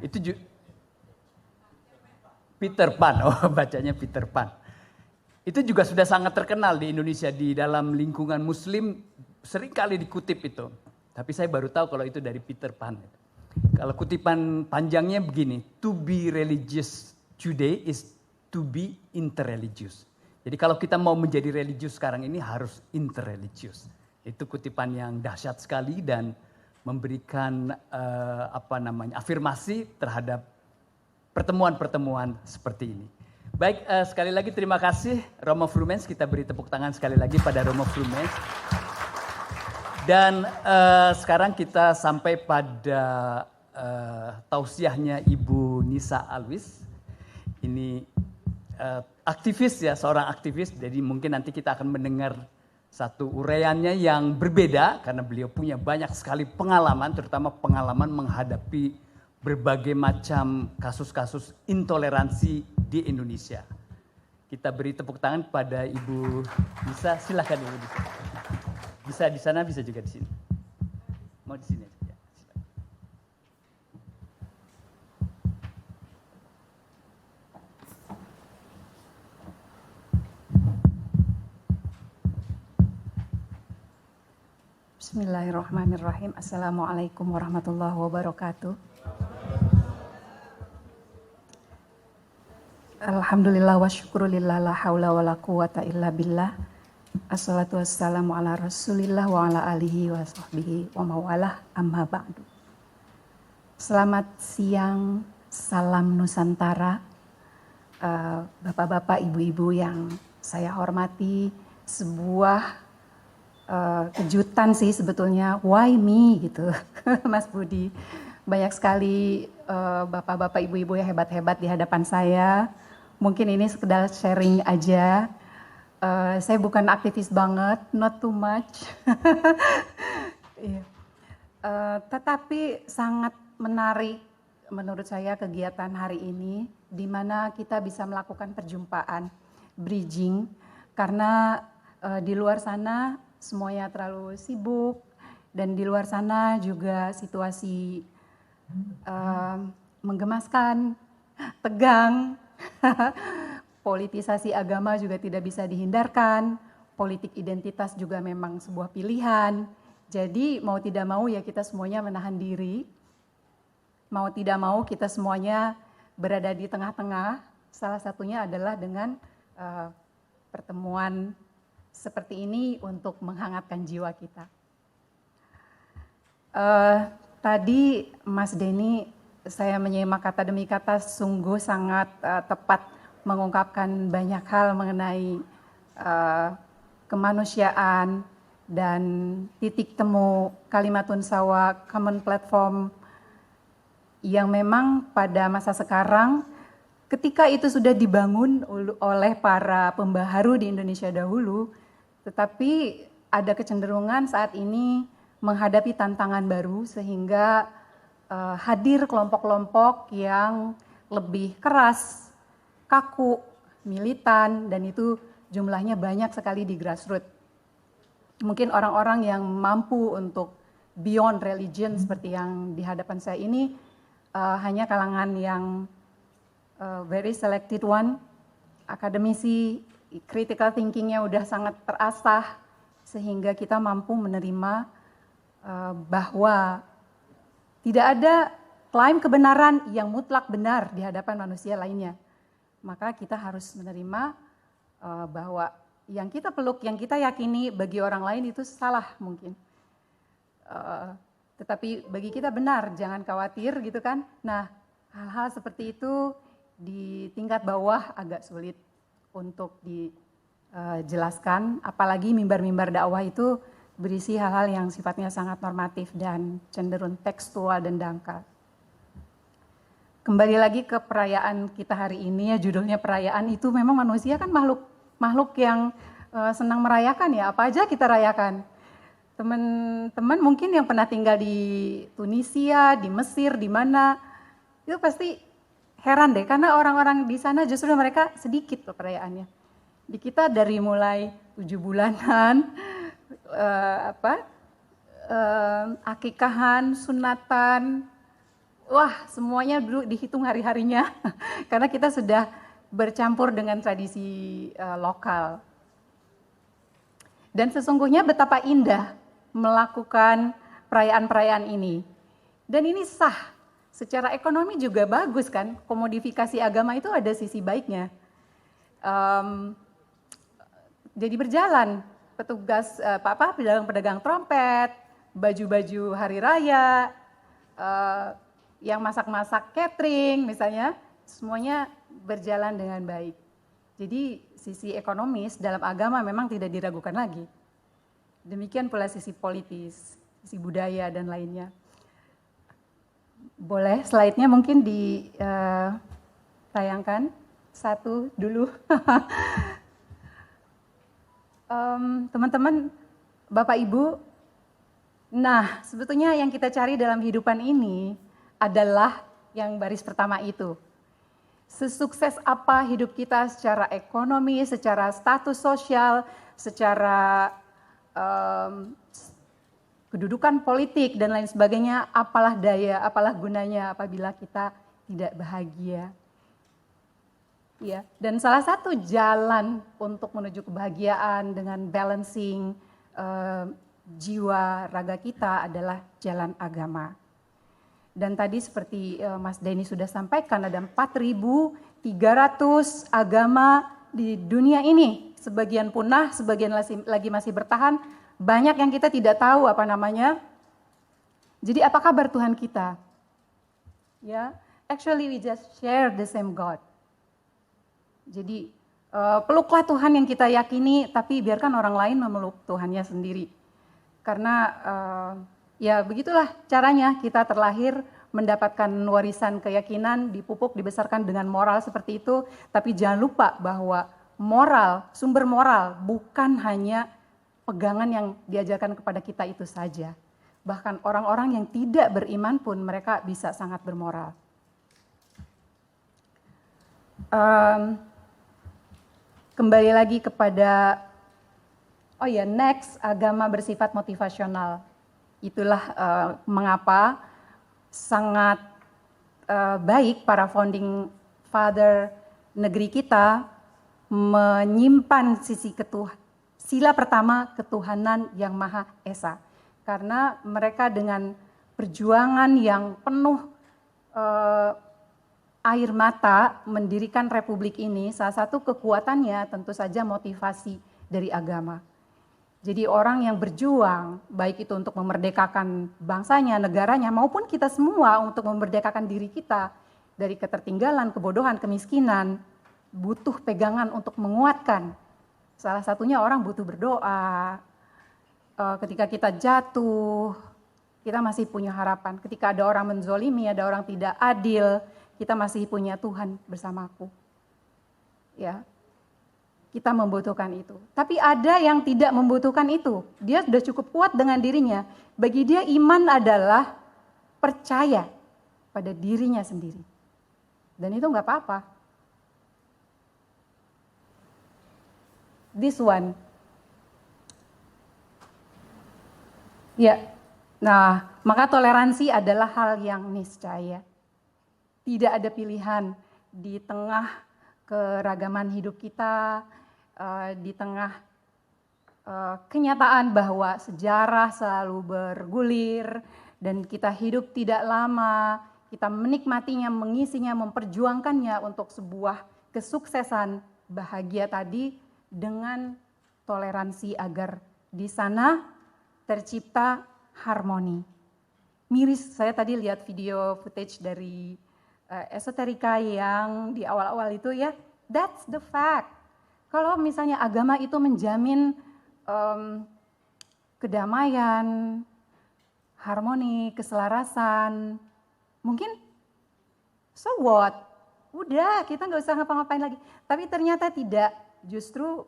Itu Peter Pan, bacanya Peter Pan. Itu juga sudah sangat terkenal di Indonesia, di dalam lingkungan Muslim seringkali dikutip itu. Tapi saya baru tahu kalau itu dari Peter Pan. Kalau kutipan panjangnya begini, to be religious today is to be interreligious. Jadi kalau kita mau menjadi religius sekarang ini harus interreligious. Itu kutipan yang dahsyat sekali dan memberikan afirmasi terhadap pertemuan-pertemuan seperti ini. Baik, sekali lagi terima kasih Romo Frumens, kita beri tepuk tangan sekali lagi pada Romo Frumens. Dan sekarang kita sampai pada tausiahnya Ibu Nisa Alwis. Ini aktivis ya, seorang aktivis. Jadi mungkin nanti kita akan mendengar satu uraiannya yang berbeda karena beliau punya banyak sekali pengalaman, terutama pengalaman menghadapi berbagai macam kasus-kasus intoleransi di Indonesia. Kita beri tepuk tangan pada Ibu Nisa, silakan Ibu Nisa. Bisa di sana, bisa juga di sini. Mau di sini aja. Bismillahirrahmanirrahim. Assalamualaikum warahmatullahi wabarakatuh. Alhamdulillah wa syukurulillah la haula wa la quwata illa billah. Assalatu wassalamu ala rasulillah wa ala alihi wa sahbihi wa mawalah amma ba'du. Selamat siang, salam Nusantara. Bapak-bapak, ibu-ibu yang saya hormati, sebuah kejutan sih sebetulnya, why me gitu, Mas Budi. Banyak sekali bapak-bapak, ibu-ibu yang hebat-hebat di hadapan saya. Mungkin ini sekedar sharing aja. Saya bukan aktivis banget, not too much. Tetapi sangat menarik menurut saya kegiatan hari ini, di mana kita bisa melakukan perjumpaan, bridging, karena di luar sana semuanya terlalu sibuk, dan di luar sana juga situasi menggemaskan, tegang, politisasi agama juga tidak bisa dihindarkan, politik identitas juga memang sebuah pilihan. Jadi mau tidak mau ya kita semuanya menahan diri, mau tidak mau kita semuanya berada di tengah-tengah, salah satunya adalah dengan pertemuan seperti ini untuk menghangatkan jiwa kita. Tadi Mas Denny, saya menyimak kata demi kata sungguh sangat tepat mengungkapkan banyak hal mengenai kemanusiaan dan titik temu Kalimatun Sawa Common Platform yang memang pada masa sekarang ketika itu sudah dibangun oleh para pembaharu di Indonesia dahulu, tetapi ada kecenderungan saat ini menghadapi tantangan baru sehingga hadir kelompok-kelompok yang lebih keras, kaku, militan, dan itu jumlahnya banyak sekali di grassroots. Mungkin orang-orang yang mampu untuk beyond religion seperti yang di hadapan saya ini hanya kalangan yang very selected one, akademisi, critical thinkingnya udah sangat terasah sehingga kita mampu menerima bahwa tidak ada klaim kebenaran yang mutlak benar di hadapan manusia lainnya. Maka kita harus menerima bahwa yang kita peluk, yang kita yakini bagi orang lain itu salah mungkin. Tetapi bagi kita benar, jangan khawatir gitu kan. Nah, hal-hal seperti itu di tingkat bawah agak sulit untuk dijelaskan, apalagi mimbar-mimbar dakwah itu berisi hal-hal yang sifatnya sangat normatif dan cenderung tekstual dan dangkal. Kembali lagi ke perayaan kita hari ini ya, judulnya perayaan. Itu memang manusia kan makhluk yang senang merayakan ya, apa aja kita rayakan. Teman-teman mungkin yang pernah tinggal di Tunisia, di Mesir, di mana, itu pasti heran deh, karena orang-orang di sana justru mereka sedikit loh perayaannya. Di kita dari mulai 7 bulanan, akikahan, sunatan, wah semuanya dulu dihitung hari-harinya, karena kita sudah bercampur dengan tradisi lokal. Dan sesungguhnya betapa indah melakukan perayaan-perayaan ini. Dan ini sah, secara ekonomi juga bagus kan, komodifikasi agama itu ada sisi baiknya. Jadi berjalan, petugas, pedagang trompet, baju-baju hari raya, yang masak-masak catering misalnya, semuanya berjalan dengan baik. Jadi sisi ekonomis dalam agama memang tidak diragukan lagi. Demikian pula sisi politis, sisi budaya dan lainnya. Boleh slide-nya mungkin ditayangkan satu dulu. Teman-teman, Bapak Ibu, nah sebetulnya yang kita cari dalam kehidupan ini adalah yang baris pertama itu. Sesukses apa hidup kita secara ekonomi, secara status sosial, secara kedudukan politik dan lain sebagainya, apalah daya, apalah gunanya apabila kita tidak bahagia. Ya, dan salah satu jalan untuk menuju kebahagiaan dengan balancing jiwa raga kita adalah jalan agama. Dan tadi seperti Mas Denny sudah sampaikan, ada 4.300 agama di dunia ini. Sebagian punah, sebagian lagi masih bertahan. Banyak yang kita tidak tahu apa namanya. Jadi apa kabar Tuhan kita? Ya, actually we just share the same God. Jadi peluklah Tuhan yang kita yakini, tapi biarkan orang lain memeluk Tuhannya sendiri. Karena ya begitulah caranya kita terlahir mendapatkan warisan keyakinan, dipupuk, dibesarkan dengan moral seperti itu. Tapi jangan lupa bahwa moral, sumber moral bukan hanya pegangan yang diajarkan kepada kita itu saja. Bahkan orang-orang yang tidak beriman pun mereka bisa sangat bermoral. Kembali lagi kepada next, agama bersifat motivasional. Itulah mengapa sangat baik para founding father negeri kita menyimpan sila pertama ketuhanan yang Maha Esa. Karena mereka dengan perjuangan yang penuh air mata mendirikan republik ini, salah satu kekuatannya tentu saja motivasi dari agama. Jadi orang yang berjuang, baik itu untuk memerdekakan bangsanya, negaranya, maupun kita semua untuk memerdekakan diri kita dari ketertinggalan, kebodohan, kemiskinan, butuh pegangan untuk menguatkan. Salah satunya orang butuh berdoa. Ketika kita jatuh, kita masih punya harapan. Ketika ada orang menzolimi, ada orang tidak adil, kita masih punya Tuhan bersamaku. Ya. Kita membutuhkan itu. Tapi ada yang tidak membutuhkan itu. Dia sudah cukup kuat dengan dirinya. Bagi dia iman adalah percaya pada dirinya sendiri. Dan itu nggak apa-apa. This one. Ya, nah maka toleransi adalah hal yang niscaya. Tidak ada pilihan di tengah keragaman hidup kita, di tengah kenyataan bahwa sejarah selalu bergulir dan kita hidup tidak lama, kita menikmatinya, mengisinya, memperjuangkannya untuk sebuah kesuksesan bahagia tadi dengan toleransi agar di sana tercipta harmoni. Miris, saya tadi lihat video footage dari esoterika yang di awal-awal itu ya, that's the fact. Kalau misalnya agama itu menjamin kedamaian, harmoni, keselarasan, mungkin so what? Udah, kita nggak usah ngapa-ngapain lagi. Tapi ternyata tidak, justru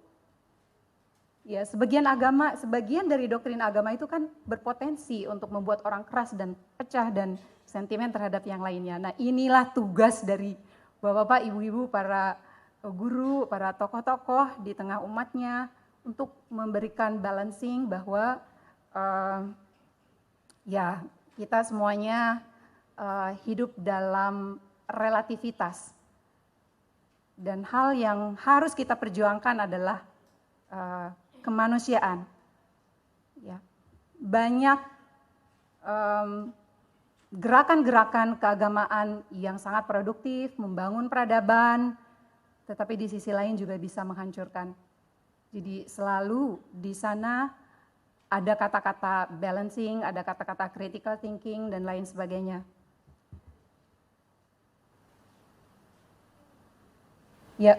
ya sebagian dari doktrin agama itu kan berpotensi untuk membuat orang keras dan pecah dan sentimen terhadap yang lainnya. Nah inilah tugas dari bapak-bapak, ibu-ibu, para guru, para tokoh-tokoh di tengah umatnya untuk memberikan balancing bahwa ya kita semuanya hidup dalam relativitas. Dan hal yang harus kita perjuangkan adalah kemanusiaan. Ya. Banyak gerakan-gerakan keagamaan yang sangat produktif, membangun peradaban, tetapi di sisi lain juga bisa menghancurkan. Jadi selalu di sana ada kata-kata balancing, ada kata-kata critical thinking, dan lain sebagainya. Ya,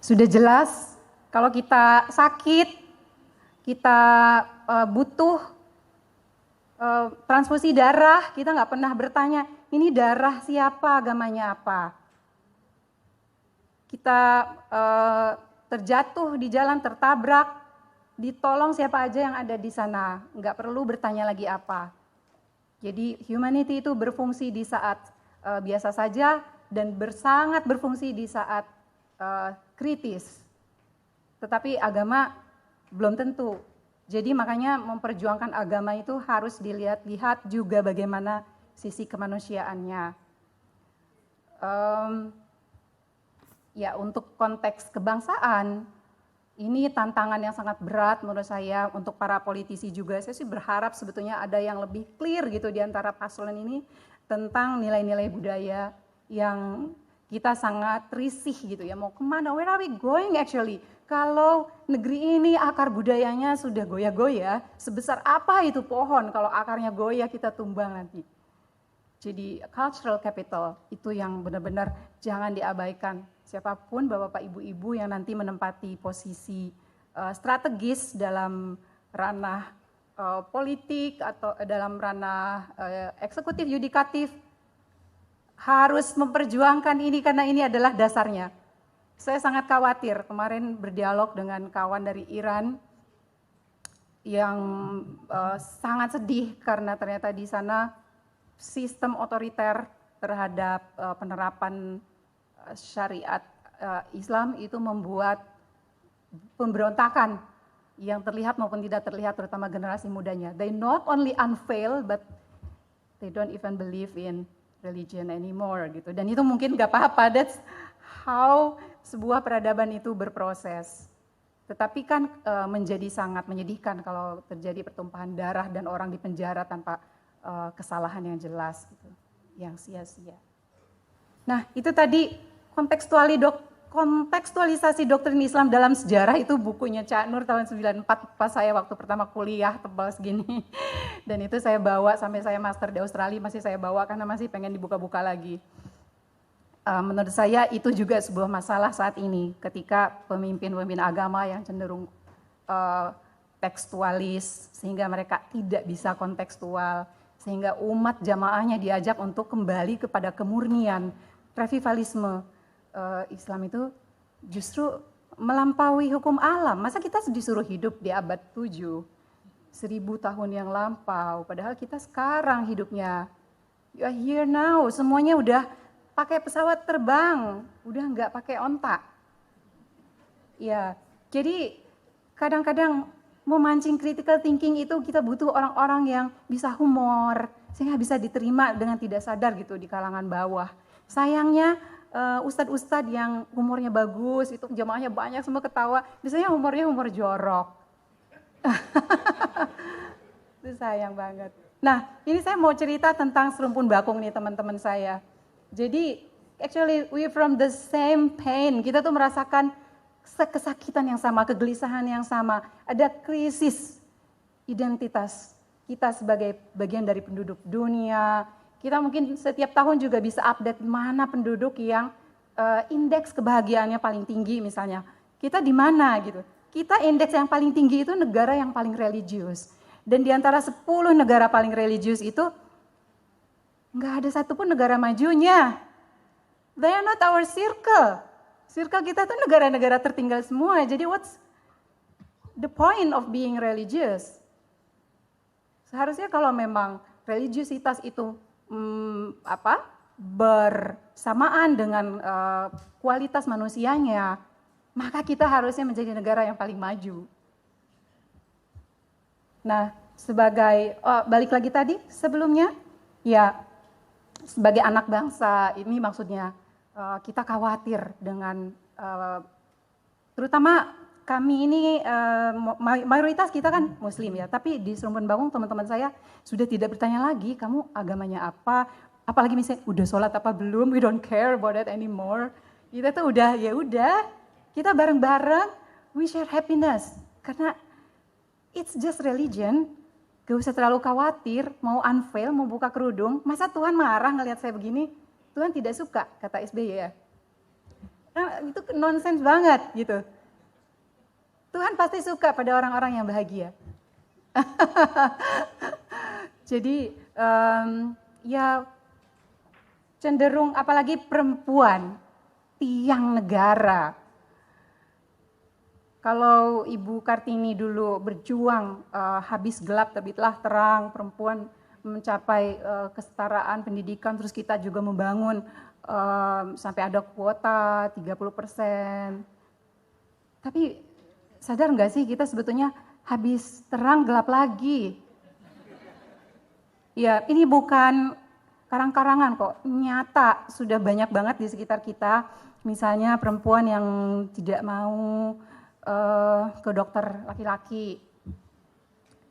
sudah jelas kalau kita sakit, kita butuh transfusi darah, kita nggak pernah bertanya, ini darah siapa, agamanya apa. Kita terjatuh di jalan, tertabrak, ditolong siapa aja yang ada di sana, nggak perlu bertanya lagi apa. Jadi humanity itu berfungsi di saat biasa saja dan sangat berfungsi di saat kritis. Tetapi agama belum tentu. Jadi makanya memperjuangkan agama itu harus dilihat-lihat juga bagaimana sisi kemanusiaannya. Ya untuk konteks kebangsaan, Ini tantangan yang sangat berat menurut saya untuk para politisi juga. Saya sih berharap sebetulnya ada yang lebih clear gitu di antara paslon ini tentang nilai-nilai budaya yang kita sangat risih gitu ya. Mau kemana? Where are we going actually? Kalau negeri ini akar budayanya sudah goyah-goyah, sebesar apa itu pohon kalau akarnya goyah kita tumbang nanti. Jadi cultural capital itu yang benar-benar jangan diabaikan. Siapapun bapak-bapak ibu-ibu yang nanti menempati posisi strategis dalam ranah politik atau dalam ranah eksekutif yudikatif harus memperjuangkan ini karena ini adalah dasarnya. Saya sangat khawatir kemarin berdialog dengan kawan dari Iran yang sangat sedih karena ternyata di sana sistem otoriter terhadap penerapan syariat Islam itu membuat pemberontakan yang terlihat maupun tidak terlihat, terutama generasi mudanya. They not only unfail, but they don't even believe in religion anymore gitu. Dan itu mungkin gak apa-apa, that's how sebuah peradaban itu berproses. Tetapi kan menjadi sangat menyedihkan kalau terjadi pertumpahan darah dan orang dipenjara tanpa kesalahan yang jelas gitu, yang sia-sia. Nah itu tadi kontekstualisasi doktrin Islam dalam sejarah itu bukunya Cak Nur tahun 94 pas saya waktu pertama kuliah tebal segini. Dan itu saya bawa sampai saya master di Australia masih saya bawa karena masih pengen dibuka-buka lagi. Menurut saya itu juga sebuah masalah saat ini ketika pemimpin-pemimpin agama yang cenderung tekstualis sehingga mereka tidak bisa kontekstual, sehingga umat jamaahnya diajak untuk kembali kepada kemurnian, revivalisme. Islam itu justru melampaui hukum alam. Masa kita disuruh hidup di abad 7, 1000 tahun yang lampau, padahal kita sekarang hidupnya, you are here now, semuanya udah pakai pesawat terbang, udah nggak pakai onta. Ya, jadi kadang-kadang memancing critical thinking itu kita butuh orang-orang yang bisa humor, sehingga bisa diterima dengan tidak sadar gitu di kalangan bawah. Sayangnya ustadz-ustadz yang humornya bagus, itu jamaahnya banyak semua ketawa, biasanya humornya humor jorok. Itu sayang banget. Nah ini saya mau cerita tentang Serumpun Bakung nih teman-teman saya. Jadi actually we from the same pain, kita tuh merasakan kesakitan yang sama, kegelisahan yang sama, ada krisis identitas kita sebagai bagian dari penduduk dunia. Kita mungkin setiap tahun juga bisa update mana penduduk yang indeks kebahagiaannya paling tinggi misalnya. Kita di mana gitu. Kita indeks yang paling tinggi itu negara yang paling religius. Dan di antara 10 negara paling religius itu nggak ada satupun negara majunya. They are not our circle. Circle kita tuh negara-negara tertinggal semua. Jadi what's the point of being religious? Seharusnya kalau memang religiusitas itu bersamaan dengan kualitas manusianya, maka kita harusnya menjadi negara yang paling maju. Nah, balik lagi tadi sebelumnya, ya sebagai anak bangsa ini maksudnya kita khawatir dengan terutama kami ini mayoritas kita kan muslim ya, tapi di Serumpun Bakung teman-teman saya sudah tidak bertanya lagi kamu agamanya apa, apalagi misalnya udah sholat apa belum, we don't care about that anymore. Kita tuh udah kita bareng-bareng we share happiness karena it's just religion. Gak usah terlalu khawatir mau unveil, mau buka kerudung, masa Tuhan marah ngelihat saya begini? Tuhan tidak suka kata SBY ya. Nah, itu nonsense banget gitu. Tuhan pasti suka pada orang-orang yang bahagia. Jadi ya cenderung apalagi perempuan, tiang negara. Kalau Ibu Kartini dulu berjuang habis gelap terbitlah terang, perempuan mencapai kesetaraan pendidikan, terus kita juga membangun sampai ada kuota 30%. Tapi sadar nggak sih kita sebetulnya habis terang gelap lagi. Ya ini bukan karang-karangan kok, nyata sudah banyak banget di sekitar kita. Misalnya perempuan yang tidak mau ke dokter laki-laki.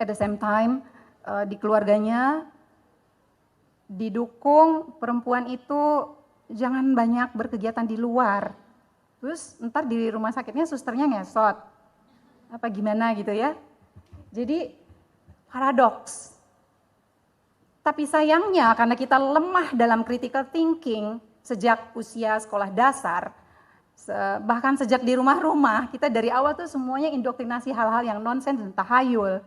At the same time, di keluarganya didukung perempuan itu jangan banyak berkegiatan di luar. Terus ntar di rumah sakitnya susternya ngesot. Apa gimana gitu ya. Jadi paradoks. Tapi sayangnya karena kita lemah dalam critical thinking sejak usia sekolah dasar, bahkan sejak di rumah-rumah, kita dari awal tuh semuanya indoktrinasi hal-hal yang nonsens dan tahayul.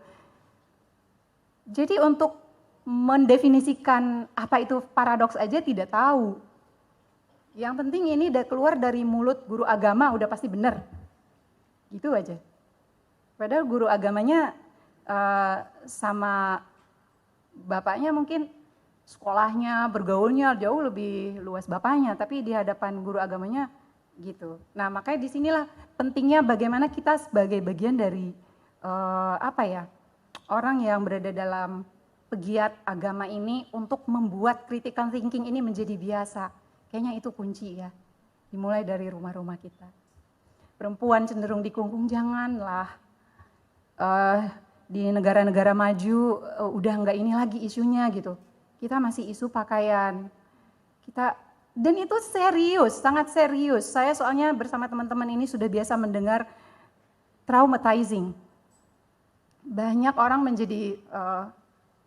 Jadi untuk mendefinisikan apa itu paradoks aja tidak tahu. Yang penting ini udah keluar dari mulut guru agama udah pasti benar. Gitu aja. Padahal guru agamanya sama bapaknya mungkin sekolahnya, bergaulnya jauh lebih luas bapaknya, tapi di hadapan guru agamanya gitu. Nah makanya disinilah pentingnya bagaimana kita sebagai bagian dari orang yang berada dalam pegiat agama ini untuk membuat critical thinking ini menjadi biasa. Kayaknya itu kunci ya, dimulai dari rumah-rumah kita. Perempuan cenderung dikungkung, janganlah. Di negara-negara maju udah nggak ini lagi isunya gitu. Kita masih isu pakaian. Dan itu serius, sangat serius. Saya soalnya bersama teman-teman ini sudah biasa mendengar traumatizing. Banyak orang menjadi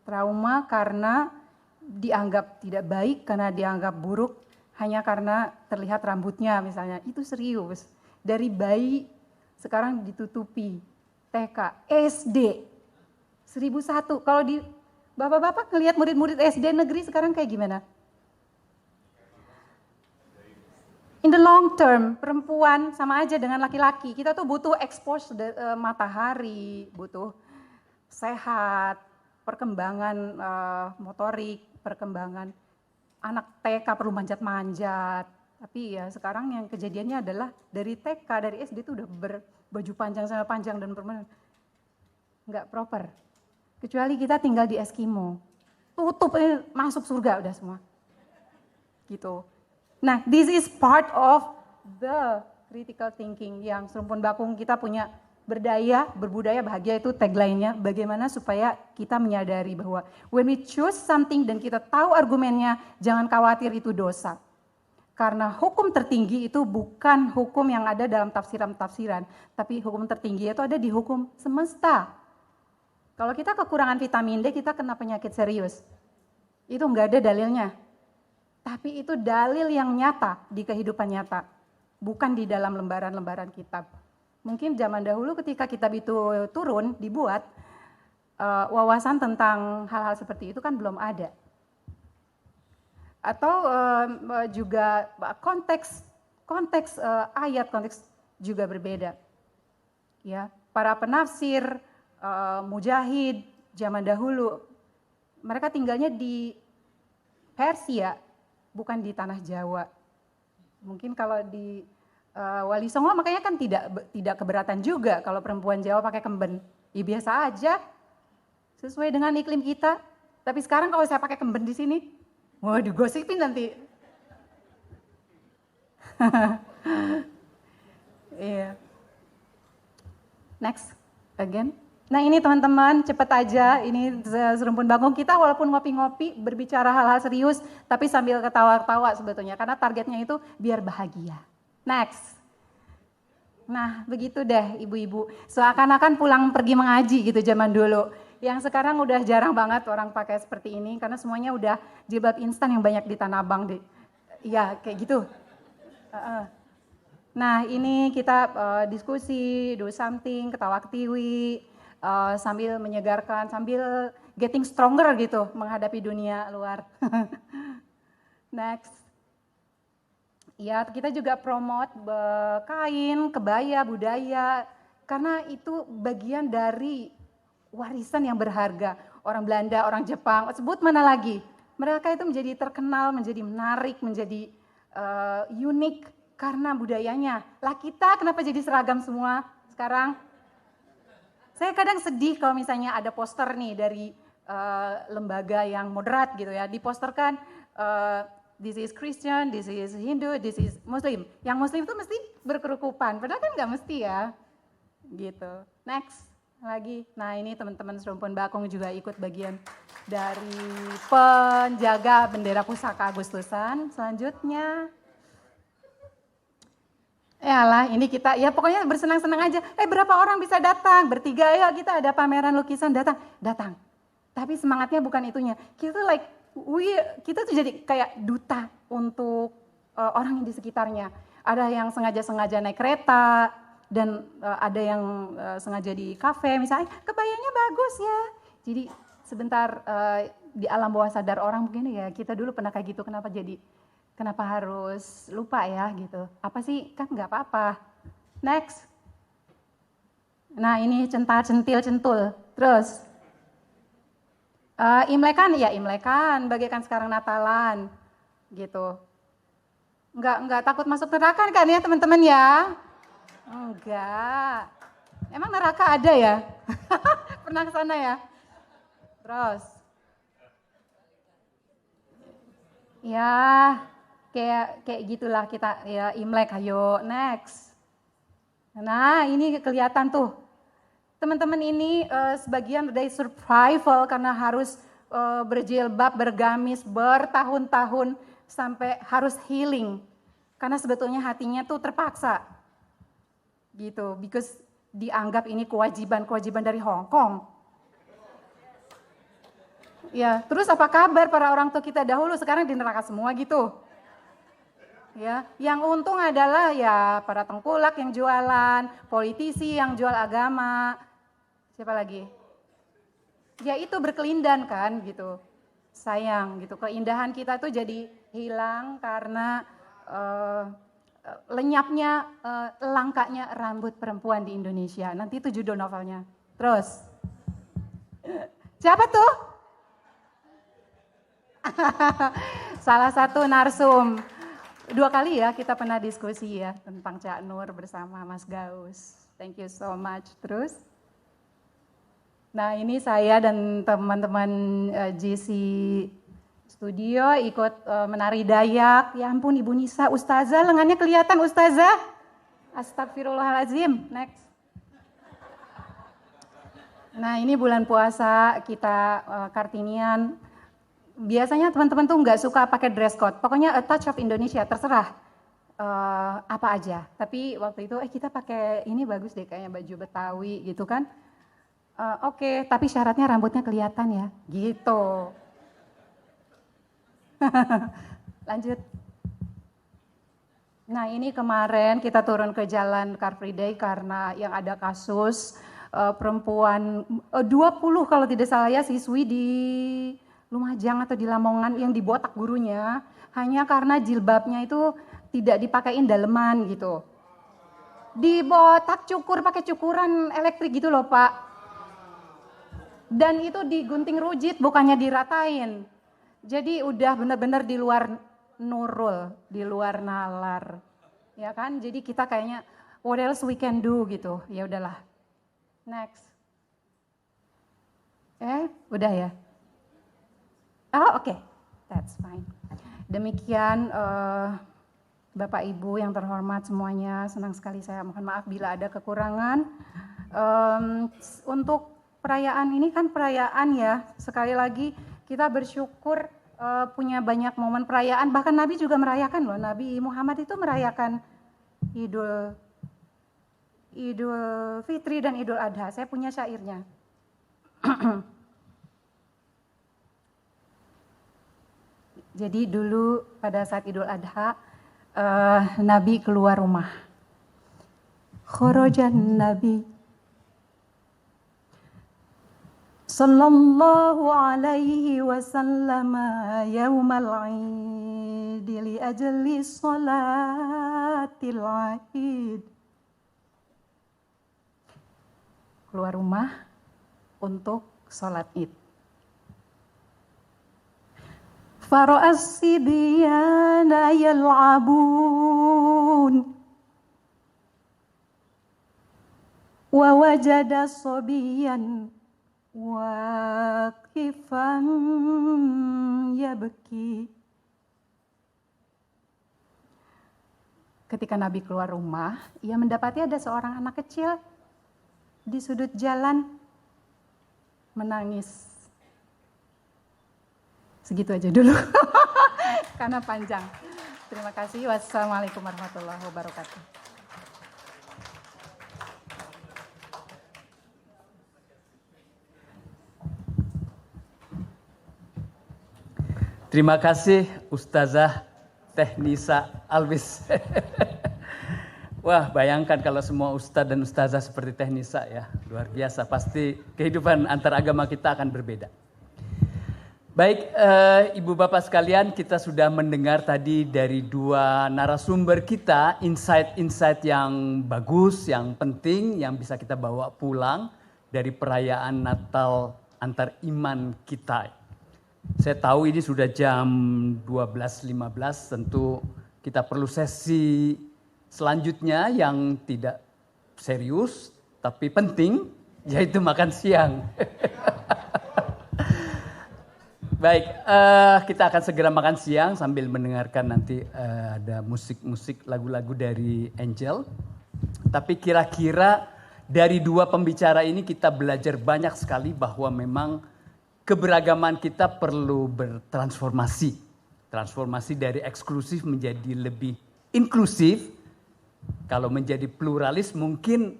trauma karena dianggap tidak baik, karena dianggap buruk, hanya karena terlihat rambutnya misalnya. Itu serius. Dari bayi sekarang ditutupi. TK, SD. 1001, kalau di bapak-bapak ngelihat murid-murid SD negeri sekarang kayak gimana? In the long term, perempuan sama aja dengan laki-laki. Kita tuh butuh expose matahari, butuh sehat, perkembangan motorik, perkembangan anak TK perlu manjat-manjat. Tapi ya sekarang yang kejadiannya adalah dari TK, dari SD tuh udah berbaju panjang sama panjang dan perempuan nggak proper. Kecuali kita tinggal di Eskimo, tutup masuk surga udah semua, gitu. Nah, this is part of the critical thinking yang Serumpun Bakung kita punya berdaya, berbudaya, bahagia itu tagline-nya. Bagaimana supaya kita menyadari bahwa when we choose something dan kita tahu argumennya, jangan khawatir itu dosa. Karena hukum tertinggi itu bukan hukum yang ada dalam tafsiran-tafsiran, tapi hukum tertinggi itu ada di hukum semesta. Kalau kita kekurangan vitamin D, kita kena penyakit serius. Itu enggak ada dalilnya. Tapi itu dalil yang nyata di kehidupan nyata. Bukan di dalam lembaran-lembaran kitab. Mungkin zaman dahulu ketika kitab itu turun, dibuat, wawasan tentang hal-hal seperti itu kan belum ada. Atau juga konteks ayat, konteks juga berbeda. Ya, para penafsir, mujahid zaman dahulu, mereka tinggalnya di Persia, bukan di tanah Jawa. Mungkin kalau di Wali Songo makanya kan tidak keberatan juga kalau perempuan Jawa pakai kemben. Ya biasa aja, sesuai dengan iklim kita. Tapi sekarang kalau saya pakai kemben di sini, wah digosipin nanti. Iya. Next, again. Nah ini teman-teman, cepet aja, ini Serumpun Bakung kita walaupun ngopi-ngopi berbicara hal-hal serius, tapi sambil ketawa-ketawa sebetulnya, karena targetnya itu biar bahagia. Next. Nah begitu deh ibu-ibu, seakan-akan pulang pergi mengaji gitu zaman dulu. Yang sekarang udah jarang banget orang pakai seperti ini, karena semuanya udah jilbab instan yang banyak di Tanah Abang. Iya kayak gitu. Nah ini kita diskusi, do something, ketawa-ketiwi, sambil menyegarkan, sambil getting stronger gitu menghadapi dunia luar. Next. Ya, kita juga promote kain, kebaya, budaya, karena itu bagian dari warisan yang berharga. Orang Belanda, orang Jepang, sebut mana lagi. Mereka itu menjadi terkenal, menjadi menarik, menjadi unik karena budayanya. Lah kita kenapa jadi seragam semua sekarang? Saya kadang sedih kalau misalnya ada poster nih dari lembaga yang moderat gitu ya, diposterkan this is Christian, this is Hindu, this is Muslim. Yang Muslim itu mesti berkerukupan, padahal kan nggak mesti ya. gitu. Next lagi. Nah ini teman-teman Serumpun Bakung juga ikut bagian dari penjaga bendera pusaka Agustusan. Selanjutnya, yalah ini kita, ya pokoknya bersenang-senang aja. Berapa orang bisa datang? Bertiga, ayo kita ada pameran lukisan, datang. Tapi semangatnya bukan itunya. Kita tuh kita tuh jadi kayak duta untuk orang yang di sekitarnya. Ada yang sengaja naik kereta, dan ada yang sengaja di kafe misalnya, kebayanya bagus ya. Jadi sebentar di alam bawah sadar orang mungkin ya, kita dulu pernah kayak gitu, kenapa harus lupa ya gitu. Apa sih, kan nggak apa-apa. Next. Nah ini centil-centul. Terus. Imlekan, bagaikan sekarang Natalan. Gitu. Enggak takut masuk neraka kan ya teman-teman ya? Enggak. Emang neraka ada ya? Pernah ke sana ya? Terus. Ya, kayak gitulah kita ya, Imlek. Ayo, next. Nah, ini kelihatan tuh. Teman-teman ini sebagian dari survival karena harus berjilbab, bergamis bertahun-tahun sampai harus healing. Karena sebetulnya hatinya tuh terpaksa. Gitu, because dianggap ini kewajiban dari Hong Kong. Ya, terus apa kabar para orang tua kita dahulu sekarang di neraka semua gitu. Ya, yang untung adalah ya para tengkulak yang jualan, politisi yang jual agama. Siapa lagi? Ya itu berkelindan kan gitu. Sayang gitu, keindahan kita tuh jadi hilang karena lenyapnya, langkanya rambut perempuan di Indonesia. Nanti itu judul novelnya. Terus, siapa tuh? Salah satu narsum. 2 kali ya kita pernah diskusi ya tentang Cak Nur bersama Mas Gaus. Thank you so much. Terus, nah ini saya dan teman-teman GC Studio ikut menari Dayak. Ya ampun Ibu Nisa, Ustazah, lengannya kelihatan Ustazah. Astagfirullahaladzim. Next. Nah ini bulan puasa kita Kartinian. Biasanya teman-teman tuh nggak suka pakai dress code. Pokoknya a touch of Indonesia, terserah apa aja. Tapi waktu itu kita pakai ini bagus deh kayaknya baju Betawi gitu kan. Oke, tapi syaratnya rambutnya kelihatan ya, gitu. Lanjut. Nah ini kemarin kita turun ke jalan Car Free Day karena yang ada kasus perempuan 20 kalau tidak salah ya siswi di Lumajang atau di Lamongan yang dibotak gurunya hanya karena jilbabnya itu tidak dipakein daleman gitu. Dibotak cukur pakai cukuran elektrik gitu loh Pak. Dan itu digunting rujit bukannya diratain. Jadi udah benar-benar di luar nurul, di luar nalar. Ya kan? Jadi kita kayaknya what else we can do gitu. Ya udahlah. Next. Udah ya? Oh oke. That's fine. Demikian Bapak Ibu yang terhormat semuanya, senang sekali saya mohon maaf bila ada kekurangan. Untuk perayaan ini kan perayaan ya, sekali lagi kita bersyukur punya banyak momen perayaan, bahkan Nabi juga merayakan loh, Nabi Muhammad itu merayakan Idul Fitri dan Idul Adha, saya punya syairnya. Jadi dulu pada saat Idul Adha, Nabi keluar rumah. Kharajan Nabi sallallahu alaihi wasallam yaumal Eid li ajli salatil Eid. Keluar rumah untuk salat Id. Fara'as sibyana yal'abun wa wajada sabiyan waqifan yabki. Ketika Nabi keluar rumah, ia mendapati ada seorang anak kecil di sudut jalan menangis. Segitu aja dulu, karena panjang. Terima kasih. Wassalamualaikum warahmatullahi wabarakatuh. Terima kasih Ustazah Teknisa Alwis. Wah, bayangkan kalau semua ustadz dan ustazah seperti Teknisa ya. Luar biasa, pasti kehidupan antar agama kita akan berbeda. Baik, Ibu Bapak sekalian, kita sudah mendengar tadi dari dua narasumber kita insight-insight yang bagus, yang penting, yang bisa kita bawa pulang dari perayaan Natal antar iman kita. Saya tahu ini sudah jam 12.15, tentu kita perlu sesi selanjutnya yang tidak serius tapi penting, yaitu makan siang. Baik, kita akan segera makan siang sambil mendengarkan nanti ada musik-musik lagu-lagu dari Angel. Tapi kira-kira dari dua pembicara ini kita belajar banyak sekali bahwa memang keberagaman kita perlu bertransformasi. Transformasi dari eksklusif menjadi lebih inklusif. Kalau menjadi pluralis mungkin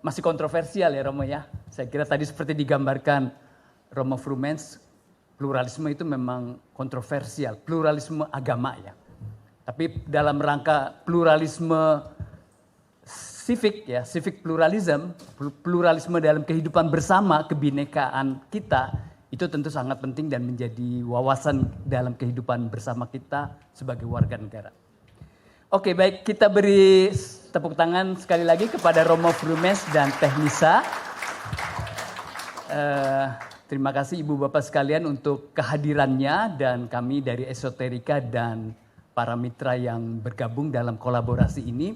masih kontroversial ya Romo ya. Saya kira tadi seperti digambarkan Romo Frumens, pluralisme itu memang kontroversial. Pluralisme agama ya. Tapi dalam rangka pluralisme civic pluralism, pluralisme dalam kehidupan bersama, kebinekaan kita, itu tentu sangat penting dan menjadi wawasan dalam kehidupan bersama kita sebagai warga negara. Oke, baik, kita beri tepuk tangan sekali lagi kepada Romo Frumens dan Teknisa. Terima kasih Ibu Bapak sekalian untuk kehadirannya dan kami dari Esoterika dan para mitra yang bergabung dalam kolaborasi ini.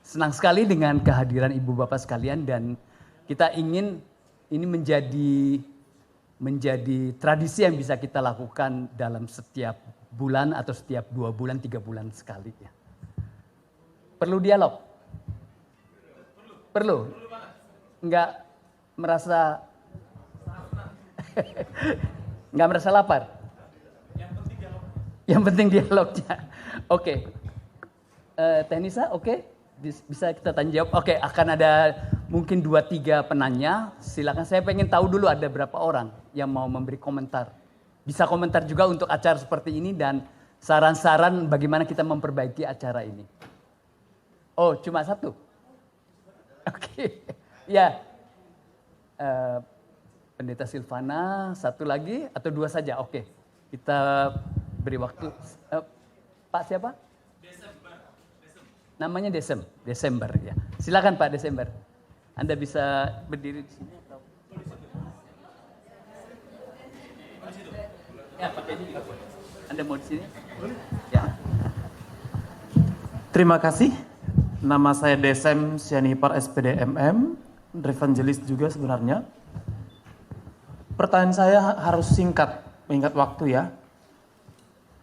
Senang sekali dengan kehadiran Ibu Bapak sekalian dan kita ingin ini menjadi tradisi yang bisa kita lakukan dalam setiap bulan atau setiap 2 bulan, 3 bulan sekali ya. Perlu dialog? Perlu? Enggak merasa enggak merasa lapar? Yang penting dialognya. Oke. Teknisa, oke? Bisa kita tanya jawab? Oke, akan ada mungkin 2-3 penanya. Silakan, saya pengen tahu dulu ada berapa orang yang mau memberi komentar. Bisa komentar juga untuk acara seperti ini dan saran-saran bagaimana kita memperbaiki acara ini. Oh, cuma 1? Oke, ya. Pendeta Silvana, 1 lagi atau 2 saja? Oke, kita beri waktu. Pak siapa? Namanya Desember ya. Silakan Pak Desember. Anda bisa berdiri di sini atau? Ya, pakai ini juga boleh. Anda mau di sini? Ya. Terima kasih. Nama saya Desem Sianipar SPD MM, Evangelis juga sebenarnya. Pertanyaan saya harus singkat, mengingat waktu ya.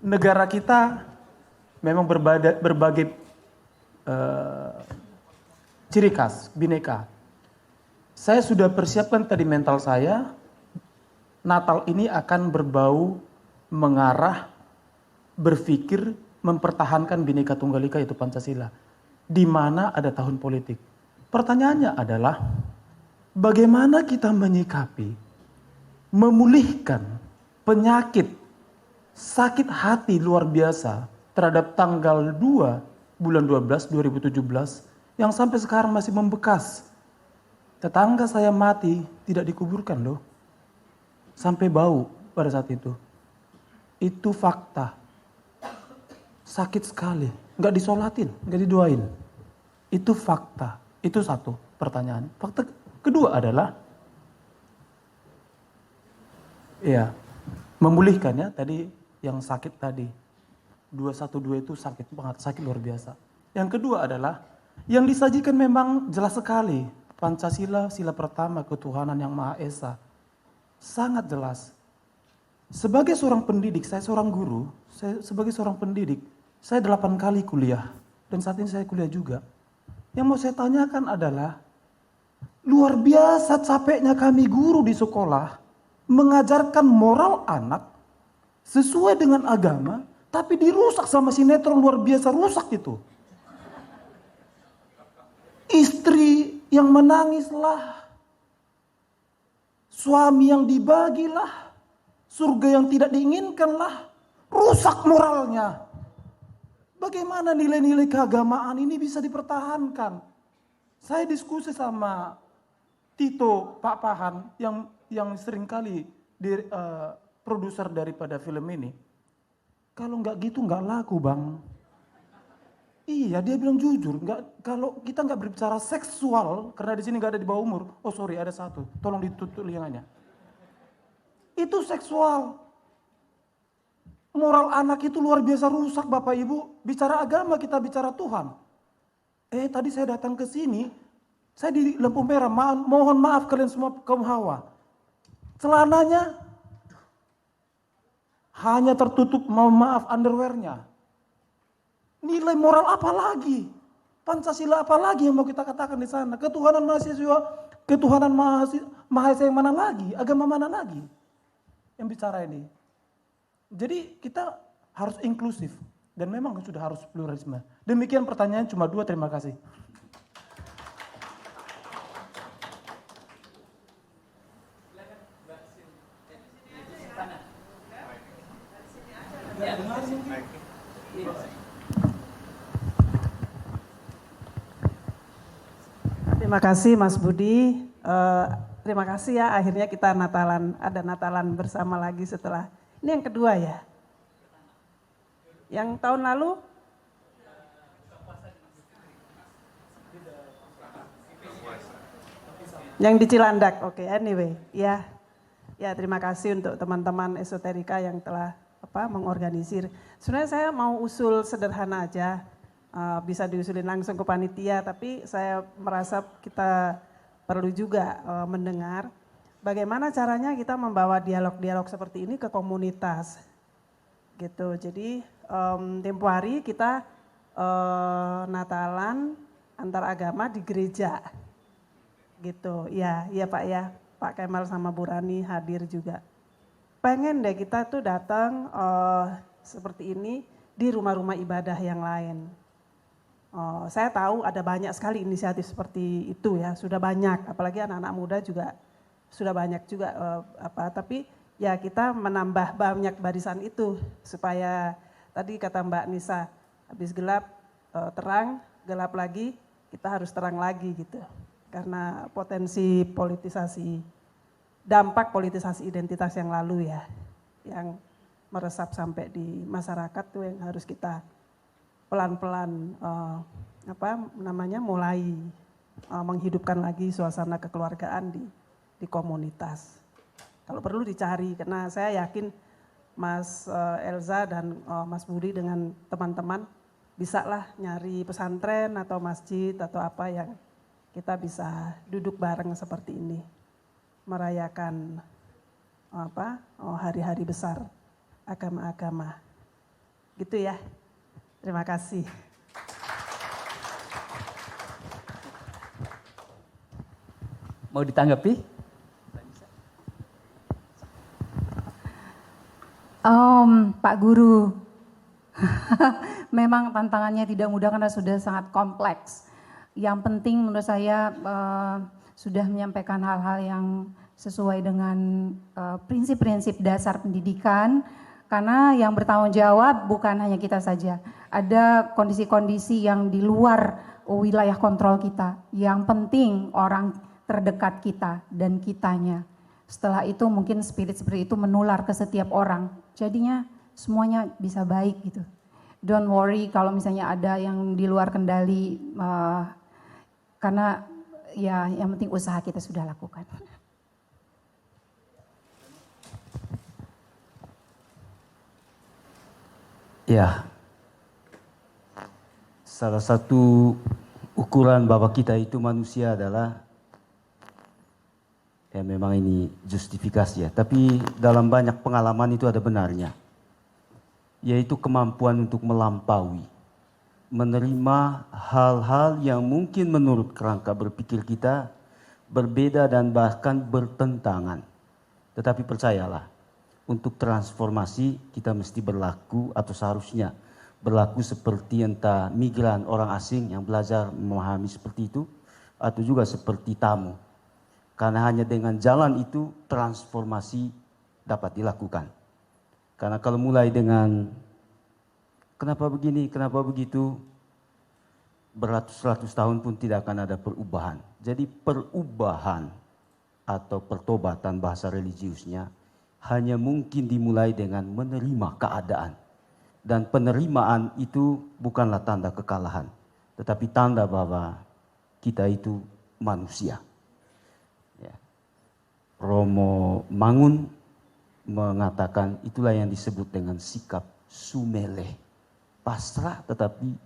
Negara kita memang berbagai ciri khas, bineka. Saya sudah persiapkan tadi mental saya, Natal ini akan berbau mengarah, berpikir, mempertahankan Bhinneka Tunggal Ika yaitu Pancasila. Di mana ada tahun politik. Pertanyaannya adalah, bagaimana kita menyikapi, memulihkan penyakit, sakit hati luar biasa terhadap tanggal 2 bulan 12 2017 yang sampai sekarang masih membekas. Tetangga saya mati tidak dikuburkan loh. Sampai bau pada saat itu. Itu fakta. Sakit sekali, nggak disolatin, nggak didoain. Itu fakta. Itu satu pertanyaan. Fakta kedua adalah ya, memulihkan ya tadi yang sakit tadi. 212 itu sakit banget, sakit luar biasa. Yang kedua adalah, yang disajikan memang jelas sekali. Pancasila, sila pertama, ketuhanan yang Maha Esa. Sangat jelas. Sebagai seorang pendidik, saya seorang guru, sebagai seorang pendidik, saya 8 kali kuliah. Dan saat ini saya kuliah juga. Yang mau saya tanyakan adalah, luar biasa capeknya kami guru di sekolah mengajarkan moral anak sesuai dengan agama, tapi dirusak sama sinetron luar biasa rusak itu. Istri yang menangislah, suami yang dibagilah, surga yang tidak diinginkanlah, rusak moralnya. Bagaimana nilai-nilai keagamaan ini bisa dipertahankan? Saya diskusi sama Tito Pak Pahan yang seringkali produser daripada film ini. Kalau nggak gitu nggak laku, Bang. Iya, dia bilang jujur. Kalau kita nggak berbicara seksual, karena di sini nggak ada di bawah umur. Oh sorry, ada satu. Tolong ditutup telinganya. Itu seksual. Moral anak itu luar biasa rusak, Bapak Ibu. Bicara agama, kita bicara Tuhan. Tadi saya datang ke sini, saya di lampu merah. Mohon maaf kalian semua kaum Hawa. Celananya hanya tertutup, mohon maaf, underwearnya. Nilai moral apa lagi? Pancasila apa lagi yang mau kita katakan di sana? Ketuhanan mahasiswa, ketuhanan Maha Esa yang mana lagi? Agama mana lagi yang bicara ini? Jadi kita harus inklusif dan memang sudah harus pluralisme. Demikian pertanyaan cuma 2, terima kasih. Terima kasih Mas Budi. Terima kasih ya, akhirnya kita ada Natalan bersama lagi setelah. Ini yang kedua ya. Yang tahun lalu? Yang di Cilandak. Oke, anyway, ya. Ya, terima kasih untuk teman-teman esoterika yang telah mengorganisir. Sebenarnya saya mau usul sederhana aja. Bisa diusulin langsung ke panitia, tapi saya merasa kita perlu juga mendengar bagaimana caranya kita membawa dialog-dialog seperti ini ke komunitas gitu. Jadi tempo hari kita Natalan antar agama di gereja gitu. Ya Pak ya, Pak Kemal sama Bu Rani hadir juga. Pengen deh kita tuh datang seperti ini di rumah-rumah ibadah yang lain. Saya tahu ada banyak sekali inisiatif seperti itu ya, sudah banyak, apalagi anak-anak muda juga sudah banyak juga tapi ya kita menambah banyak barisan itu supaya tadi kata Mbak Nisa, habis gelap terang, gelap lagi, kita harus terang lagi gitu. Karena potensi politisasi, dampak politisasi identitas yang lalu ya, yang meresap sampai di masyarakat tuh yang harus kita pelan-pelan mulai menghidupkan lagi suasana kekeluargaan di komunitas. Kalau perlu dicari, karena saya yakin Mas Elza dan Mas Budi dengan teman-teman bisalah nyari pesantren atau masjid atau apa yang kita bisa duduk bareng seperti ini, merayakan hari-hari besar agama-agama, gitu ya. Terima kasih. Mau ditanggapi? Pak Guru, memang tantangannya tidak mudah karena sudah sangat kompleks. Yang penting menurut saya sudah menyampaikan hal-hal yang sesuai dengan prinsip-prinsip dasar pendidikan. Karena yang bertanggung jawab bukan hanya kita saja. Ada kondisi-kondisi yang di luar wilayah kontrol kita. Yang penting orang terdekat kita dan kitanya. Setelah itu mungkin spirit seperti itu menular ke setiap orang. Jadinya semuanya bisa baik gitu. Don't worry kalau misalnya ada yang di luar kendali. Karena ya yang penting usaha kita sudah lakukan. Ya, salah satu ukuran bahwa kita itu manusia adalah, ya memang ini justifikasi ya, tapi dalam banyak pengalaman itu ada benarnya, yaitu kemampuan untuk melampaui menerima hal-hal yang mungkin menurut kerangka berpikir kita berbeda dan bahkan bertentangan. Tetapi percayalah, untuk transformasi kita mesti berlaku atau seharusnya berlaku seperti entah migran orang asing yang belajar memahami seperti itu, atau juga seperti tamu. Karena hanya dengan jalan itu transformasi dapat dilakukan. Karena kalau mulai dengan kenapa begini, kenapa begitu, beratus-ratus tahun pun tidak akan ada perubahan. Jadi perubahan atau pertobatan bahasa religiusnya hanya mungkin dimulai dengan menerima keadaan. Dan penerimaan itu bukanlah tanda kekalahan, tetapi tanda bahwa kita itu manusia. Ya. Romo Mangun mengatakan itulah yang disebut dengan sikap sumele, pasrah tetapi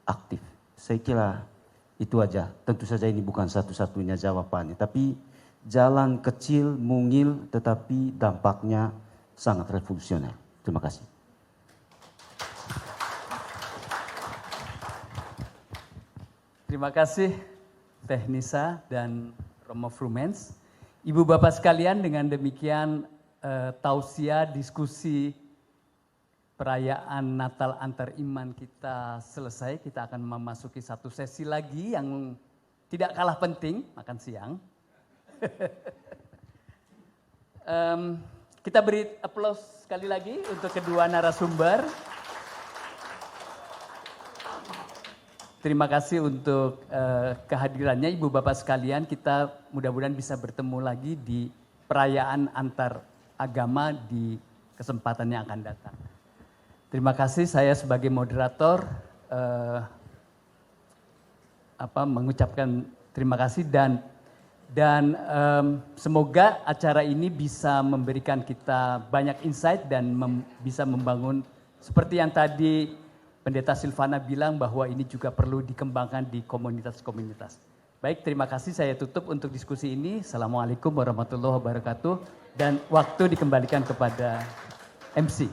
aktif. Saya kira itu aja. Tentu saja ini bukan satu-satunya jawabannya, tapi jalan kecil, mungil, tetapi dampaknya sangat revolusioner. Terima kasih. Terima kasih Teh Nisa dan Romo Frumens. Ibu Bapak sekalian, dengan demikian tausiah diskusi perayaan Natal antar iman kita selesai. Kita akan memasuki satu sesi lagi yang tidak kalah penting, makan siang. Kita beri aplaus sekali lagi untuk kedua narasumber. Terima kasih untuk kehadirannya Ibu Bapak sekalian. Kita mudah-mudahan bisa bertemu lagi di perayaan antar agama di kesempatan yang akan datang. Terima kasih, saya sebagai moderator mengucapkan terima kasih dan semoga acara ini bisa memberikan kita banyak insight dan bisa membangun seperti yang tadi Pendeta Silvana bilang bahwa ini juga perlu dikembangkan di komunitas-komunitas. Baik, terima kasih, saya tutup untuk diskusi ini. Assalamualaikum warahmatullahi wabarakatuh dan waktu dikembalikan kepada MC.